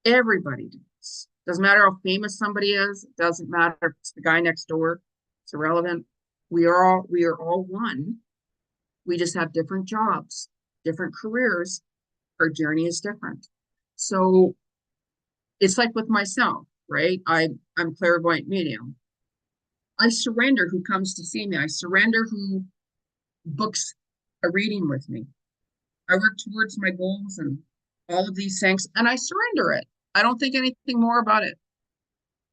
A: Everybody does. Doesn't matter how famous somebody is. It doesn't matter if it's the guy next door. It's irrelevant. We are all one. We just have different jobs, different careers. Our journey is different. So it's like with myself, right? I'm clairvoyant medium. I surrender who comes to see me. I surrender who books a reading with me. I work towards my goals and all of these things, and I surrender it. I don't think anything more about it.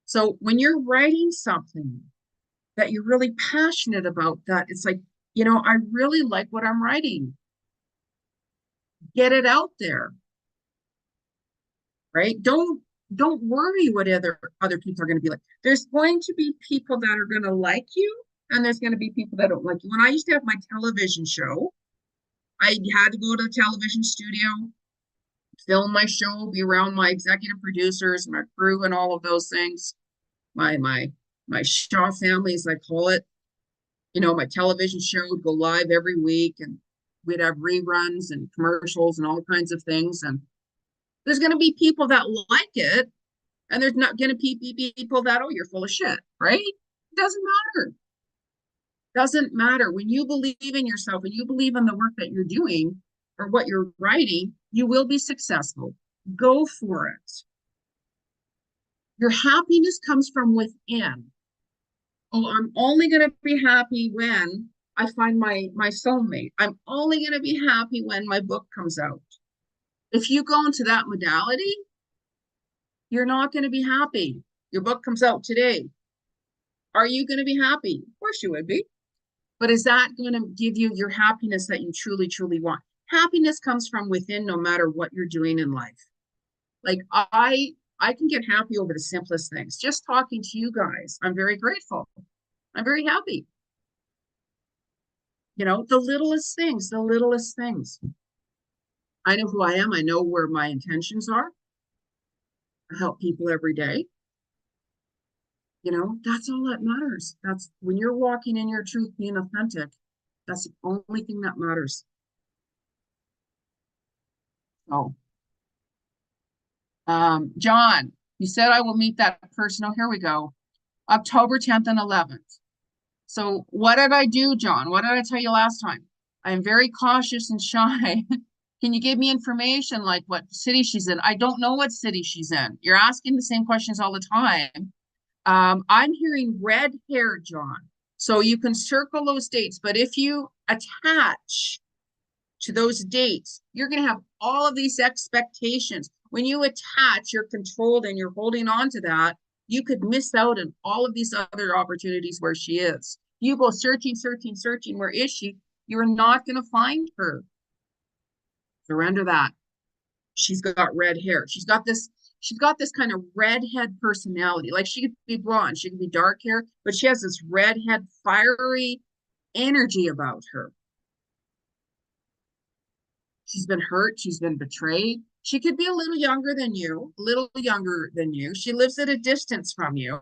A: So when you're writing something that you're really passionate about, that it's like I really like what I'm writing. Get it out there, right? Don't worry what other people are going to be like. There's going to be people that are going to like you, and there's going to be people that don't like you. When I used to have my television show, I had to go to the television studio, film my show, be around my executive producers, my crew, and all of those things. My Shaw family, as I call it. My television show would go live every week, and we'd have reruns and commercials and all kinds of things. And there's going to be people that like it, and there's not going to be people that, oh, you're full of shit, right? It doesn't matter. Doesn't matter. When you believe in yourself and you believe in the work that you're doing or what you're writing, you will be successful. Go for it. Your happiness comes from within. Oh, I'm only going to be happy when I find my soulmate. I'm only going to be happy when my book comes out. If you go into that modality, you're not going to be happy. Your book comes out today. Are you going to be happy? Of course you would be. But is that going to give you your happiness that you truly, truly want? Happiness comes from within, no matter what you're doing in life. Like I can get happy over the simplest things. Just talking to you guys, I'm very grateful. I'm very happy. The littlest things, the littlest things. I know who I am. I know where my intentions are. I help people every day. That's all that matters. That's when you're walking in your truth, being authentic. That's the only thing that matters. So, John, you said I will meet that person. Oh, here we go. October 10th and 11th. So what did I do, John? What did I tell you last time? I'm very cautious and shy. Can you give me information like what city she's in? I don't know what city she's in. You're asking the same questions all the time. I'm hearing red hair, John. So you can circle those dates, but if you attach to those dates, you're going to have all of these expectations. When you attach, you're controlled and you're holding on to that. You could miss out on all of these other opportunities where she is. You go searching, searching, searching. Where is she? You're not going to find her. Surrender that. She's got red hair. She's got this kind of redhead personality. Like she could be blonde, she could be dark hair, but she has this redhead, fiery energy about her. She's been hurt. She's been betrayed. She could be a little younger than you, a little younger than you. She lives at a distance from you.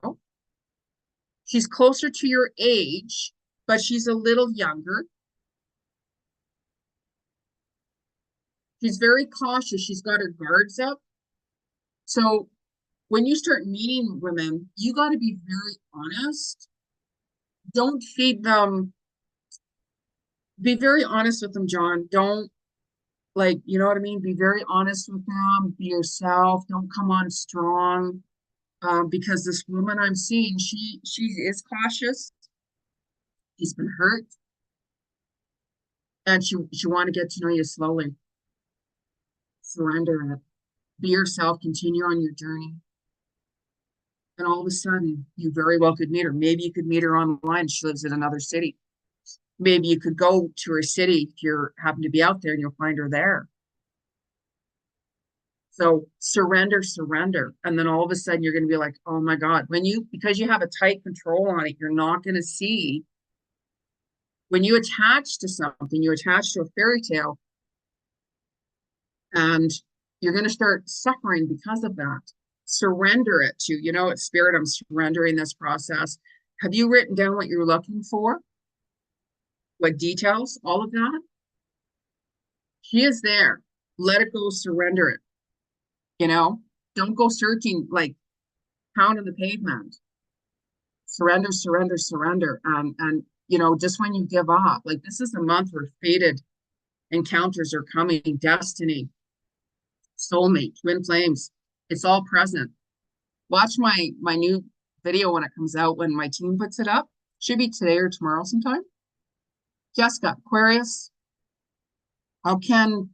A: She's closer to your age, but she's a little younger. She's very cautious. She's got her guards up. So when you start meeting women, you got to be very honest. Don't feed them. Be very honest with them, John. Don't you know what I mean? Be very honest with them. Be yourself. Don't come on strong. Because this woman I'm seeing, she is cautious. She's been hurt, and she want to get to know you slowly. Surrender it. Be yourself. Continue on your journey. And all of a sudden, you very well could meet her. Maybe you could meet her online. She lives in another city. Maybe you could go to her city if you happen to be out there, and you'll find her there. So surrender, surrender. And then all of a sudden you're going to be like, oh my God, because you have a tight control on it, you're not going to see. When you attach to something, you attach to a fairy tale, and you're going to start suffering because of that. Surrender it to, it's spirit, I'm surrendering this process. Have you written down what you're looking for? What details? All of that? She is there. Let it go, surrender it. Don't go searching like pounding the pavement. Surrender, surrender, surrender. And just when you give up, like this is a month where fated encounters are coming, destiny, soulmate, twin flames. It's all present. Watch my new video when it comes out, when my team puts it up. Should be today or tomorrow sometime. Jessica, Aquarius, how can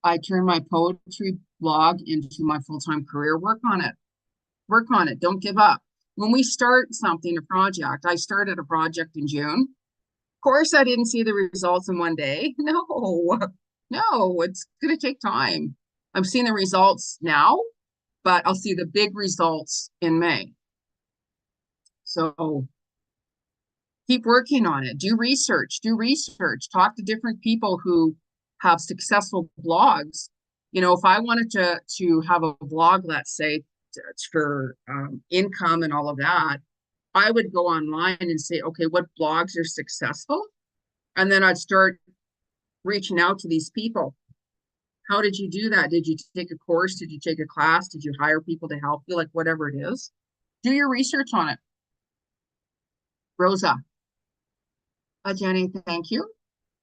A: I turn my poetry blog into my full-time career? Work on it. Work on it. Don't give up. When we start something, a project, I started a project in June. Of course, I didn't see the results in one day. No, it's going to take time. I'm seeing the results now, but I'll see the big results in May. So keep working on it. Do research, talk to different people who have successful blogs. You know, if I wanted to have a blog, let's say, for income and all of that, I would go online and say, okay, what blogs are successful? And then I'd start reaching out to these people. How did you do that? Did you take a course? Did you take a class? Did you hire people to help you? Like whatever it is, do your research on it. Rosa. Jenny, thank you.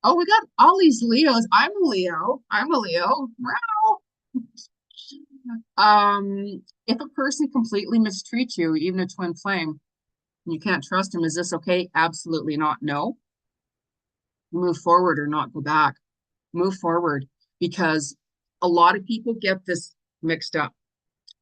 A: Oh, we got all these Leos. I'm a Leo. Wow. If a person completely mistreats you, even a twin flame, you can't trust him, is this okay? Absolutely not. No. Move forward or not go back. Move forward, because a lot of people get this mixed up.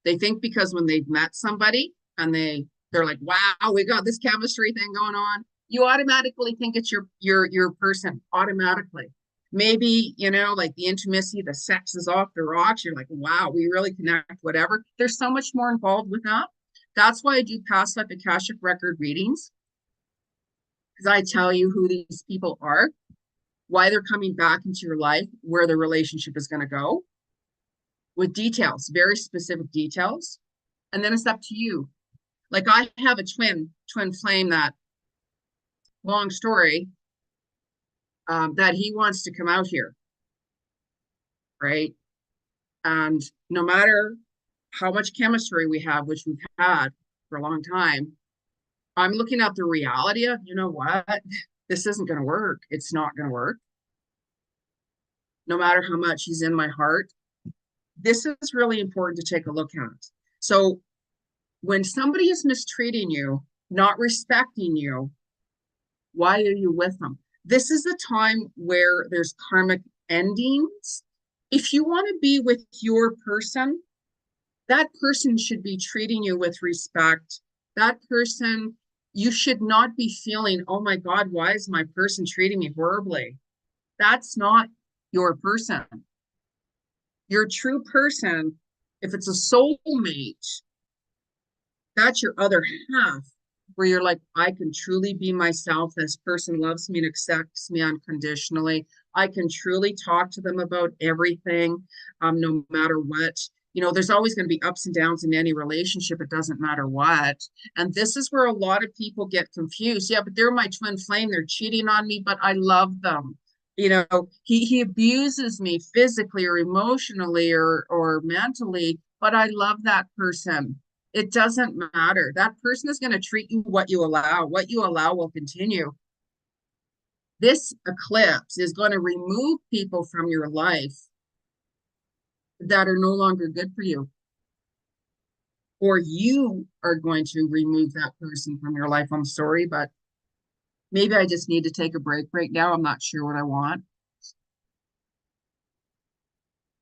A: They think because when they've met somebody and they're like, wow, we got this chemistry thing going on, you automatically think it's your person automatically. Maybe, you know, like the intimacy, the sex is off the rocks. You're like, wow, we really connect, whatever. There's so much more involved with that. That's why I do past life Akashic record readings, because I tell you who these people are, why they're coming back into your life, where the relationship is going to go, with details, very specific details. And then it's up to you. Like I have a twin flame that, long story, that he wants to come out here, right? And no matter how much chemistry we have, which we've had for a long time, I'm looking at the reality of, you know what, this isn't going to work. It's not going to work. No matter how much he's in my heart, this is really important to take a look at. So when somebody is mistreating you, not respecting you, why are you with them? This is a time where there's karmic endings. If you want to be with your person, that person should be treating you with respect. That person, you should not be feeling, oh my God, why is my person treating me horribly? That's not your person. Your true person, if it's a soulmate, that's your other half, where you're like, I can truly be myself. This person loves me and accepts me unconditionally. I can truly talk to them about everything, no matter what. You know, there's always going to be ups and downs in any relationship. It doesn't matter what. And this is where a lot of people get confused. Yeah, but they're my twin flame. They're cheating on me, but I love them. You know, he abuses me physically or emotionally or mentally, but I love that person. It doesn't matter. That person is going to treat you what you allow. What you allow will continue. This eclipse is going to remove people from your life that are no longer good for you. Or you are going to remove that person from your life. I'm sorry, but maybe I just need to take a break right now. I'm not sure what I want.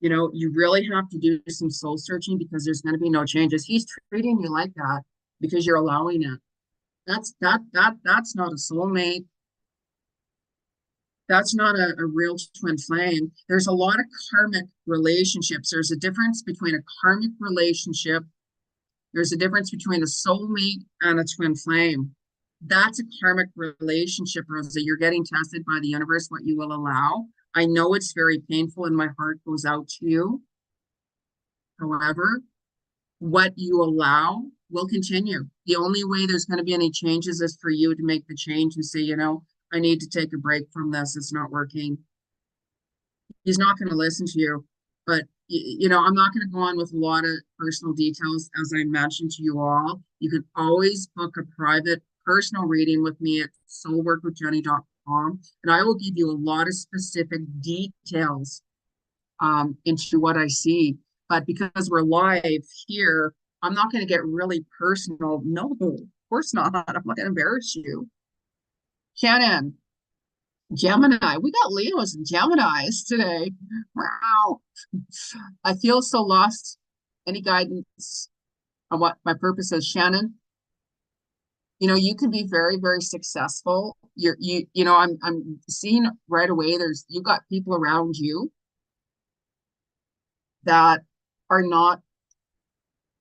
A: You know, you really have to do some soul searching, because there's going to be no changes. He's treating you like that because you're allowing it. That's not a soulmate. That's not a real twin flame. There's a lot of karmic relationships. There's a difference between a karmic relationship. There's a difference between a soulmate and a twin flame. That's a karmic relationship, Rosa. You're getting tested by the universe, what you will allow. I know it's very painful and my heart goes out to you. However, what you allow will continue. The only way there's going to be any changes is for you to make the change and say, you know, I need to take a break from this. It's not working. He's not going to listen to you. But, you know, I'm not going to go on with a lot of personal details. As I mentioned to you all, you can always book a private personal reading with me at soulworkwithjeni.com, and I will give you a lot of specific details into what I see. But because we're live here, I'm not going to get really personal. No, of course not. I'm not going to embarrass you. Shannon, Gemini. We got Leos and Geminis today. Wow. I feel so lost. Any guidance on what my purpose is, Shannon? You know, you can be very, very successful. I'm seeing right away you've got people around you that are not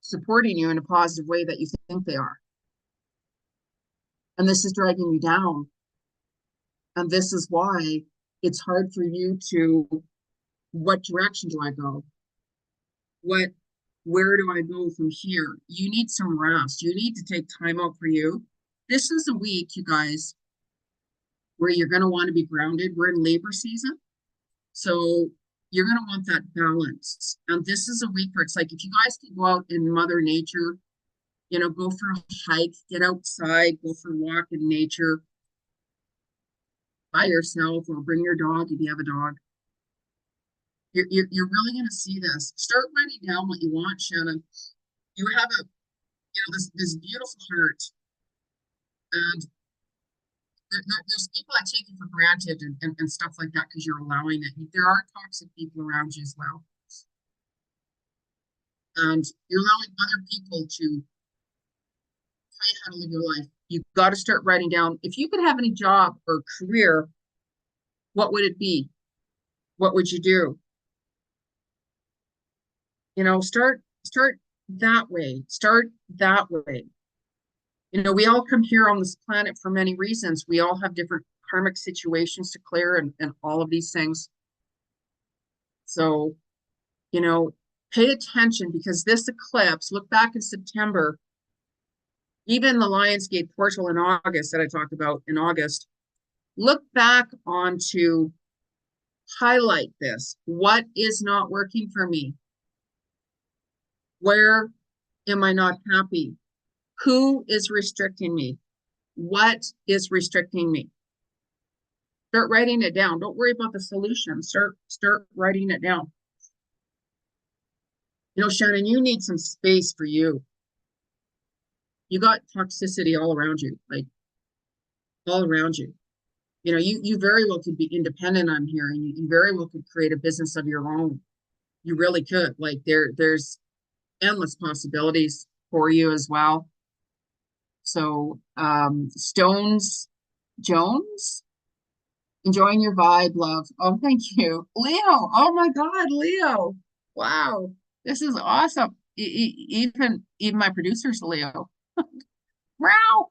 A: supporting you in a positive way that you think they are. And this is dragging you down. And this is why it's hard for you to, what direction do I go? What, where do I go from here? You need some rest. You need to take time out for you. This is a week, you guys, where you're going to want to be grounded. We're in labor season. So you're going to want that balance. And this is a week where it's like, if you guys can go out in Mother Nature, you know, go for a hike, get outside, go for a walk in nature by yourself, or bring your dog if you have a dog. You're really going to see this. Start writing down what you want, Shannon. You have this beautiful heart, and there's people that take it for granted and stuff like that because you're allowing it. There are toxic people around you as well, and you're allowing other people to tell you how to live your life. You've got to start writing down. If you could have any job or career, what would it be? What would you do? You know, start that way. Start that way. You know, we all come here on this planet for many reasons. We all have different karmic situations to clear and all of these things. So, you know, pay attention because this eclipse, look back in September, even the Lionsgate portal in August that I talked about in August, look back onto highlight this. What is not working for me? Where am I not happy? Who is restricting me? What is restricting me? Start writing it down. Don't worry about the solution. Start writing it down. You know, Shannon, you need some space for you. You got toxicity all around you, like all around you. You know, you very well could be independent, I'm hearing. You very well could create a business of your own. You really could. Like there's endless possibilities for you as well. So Stones Jones, enjoying your vibe, love. Oh, thank you. Leo. Oh my God, Leo. Wow. This is awesome. Even my producer's Leo. Wow.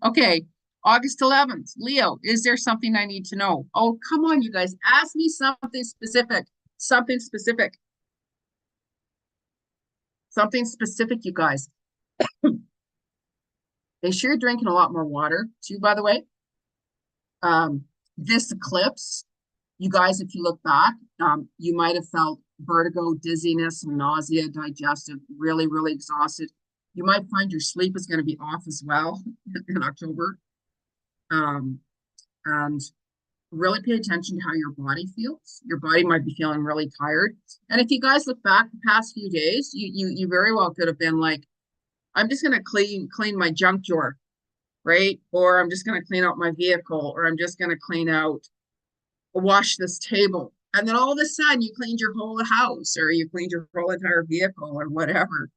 A: Okay. August 11th. Leo, is there something I need to know? Oh, come on, you guys. Ask me something specific. Something specific. Something specific, you guys. Make sure you're drinking a lot more water, too, by the way. This eclipse, you guys, if you look back, you might have felt vertigo, dizziness, nausea, digestive, really, really exhausted. You might find your sleep is going to be off as well in October. And really pay attention to how your body feels. Your body might be feeling really tired. And if you guys look back the past few days, you very well could have been like, I'm just going to clean my junk drawer, right? Or I'm just going to clean out my vehicle, or I'm just going to wash this table. And then all of a sudden you cleaned your whole house, or you cleaned your whole entire vehicle, or whatever,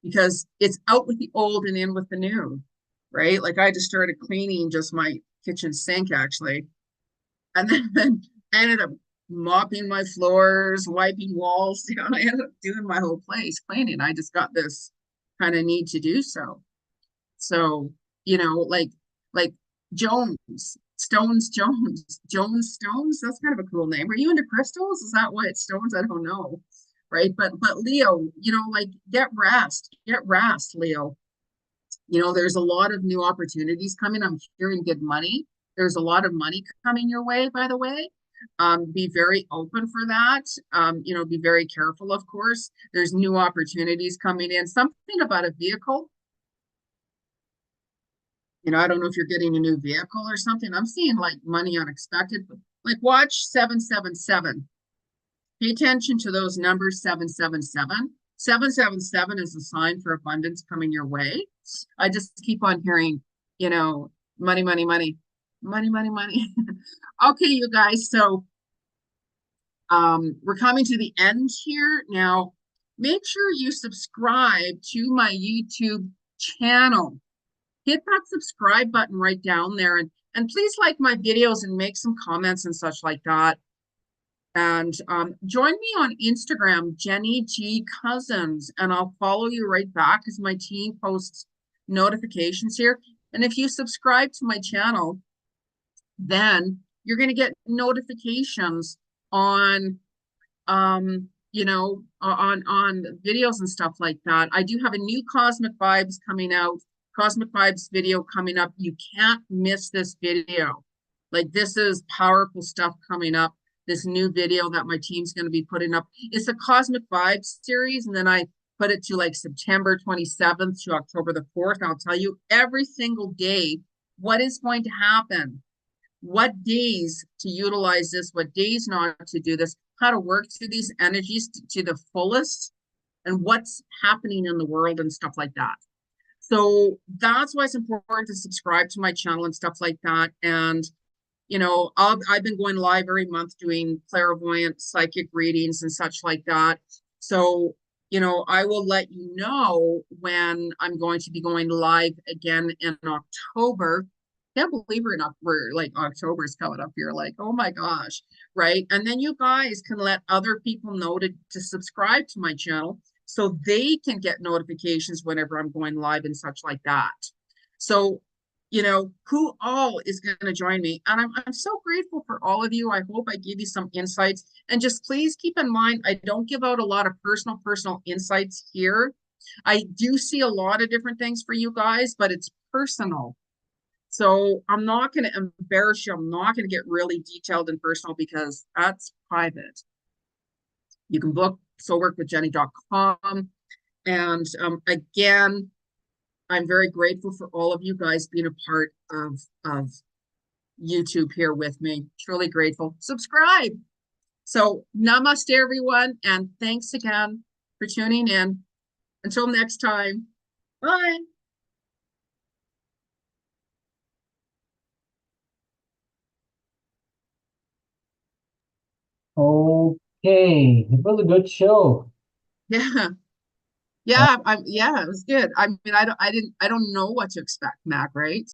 A: because it's out with the old and in with the new, right? Like I just started cleaning just my kitchen sink actually, and then I ended up mopping my floors, wiping walls down. I ended up doing my whole place cleaning. I just got this kind of need to do so. So, you know, like Jones, Jones Stones. That's kind of a cool name. Are you into crystals? Is that why it's Stones? I don't know. Right. But Leo, you know, like get rest, Leo. You know, there's a lot of new opportunities coming. I'm hearing good money. There's a lot of money coming your way, by the way. Be very open for that. You know, be very careful, of course. There's new opportunities coming in. Something about a vehicle. You know, I don't know if you're getting a new vehicle or something. I'm seeing like money unexpected. Like watch 777. Pay attention to those numbers 777. 777 is a sign for abundance coming your way. I just keep on hearing, you know, money, money, money, money, money, money. Okay, you guys. So we're coming to the end here. Now, make sure you subscribe to my YouTube channel. hit that subscribe button right down there, and please like my videos and make some comments and such like that. And join me on Instagram, Jeni Ji Cousins, and I'll follow you right back because my team posts notifications here. And if you subscribe to my channel, then you're going to get notifications on on videos and stuff like that. I do have a new Cosmic Vibes coming out, Cosmic Vibes video coming up. You can't miss this video. Like, this is powerful stuff coming up. This new video that my team's going to be putting up. It's a Cosmic Vibes series, and then I put it to like September 27th to October the 4th. And I'll tell you every single day what is going to happen, what days to utilize this, what days not to do this, how to work through these energies to the fullest, and what's happening in the world and stuff like that. So that's why it's important to subscribe to my channel and stuff like that. And I've been going live every month doing clairvoyant psychic readings and such like that. So I will let you know when I'm going to be going live again in October. Can't believe we're like October's coming up here. Like, oh my gosh, right? And then you guys can let other people know to subscribe to my channel so they can get notifications whenever I'm going live and such like that. So, who all is going to join me? And I'm so grateful for all of you. I hope I gave you some insights. And just please keep in mind, I don't give out a lot of personal insights here. I do see a lot of different things for you guys, but it's personal. So I'm not going to embarrass you. I'm not going to get really detailed and personal because that's private. You can book soulworkwithjeni.com. And again, I'm very grateful for all of you guys being a part of YouTube here with me. Truly grateful. Subscribe. So namaste, everyone. And thanks again for tuning in. Until next time. Bye.
B: Okay, it was a good show.
A: Yeah.
B: Uh,
A: Yeah, it was good. I mean, I don't know what to expect, Mac, right?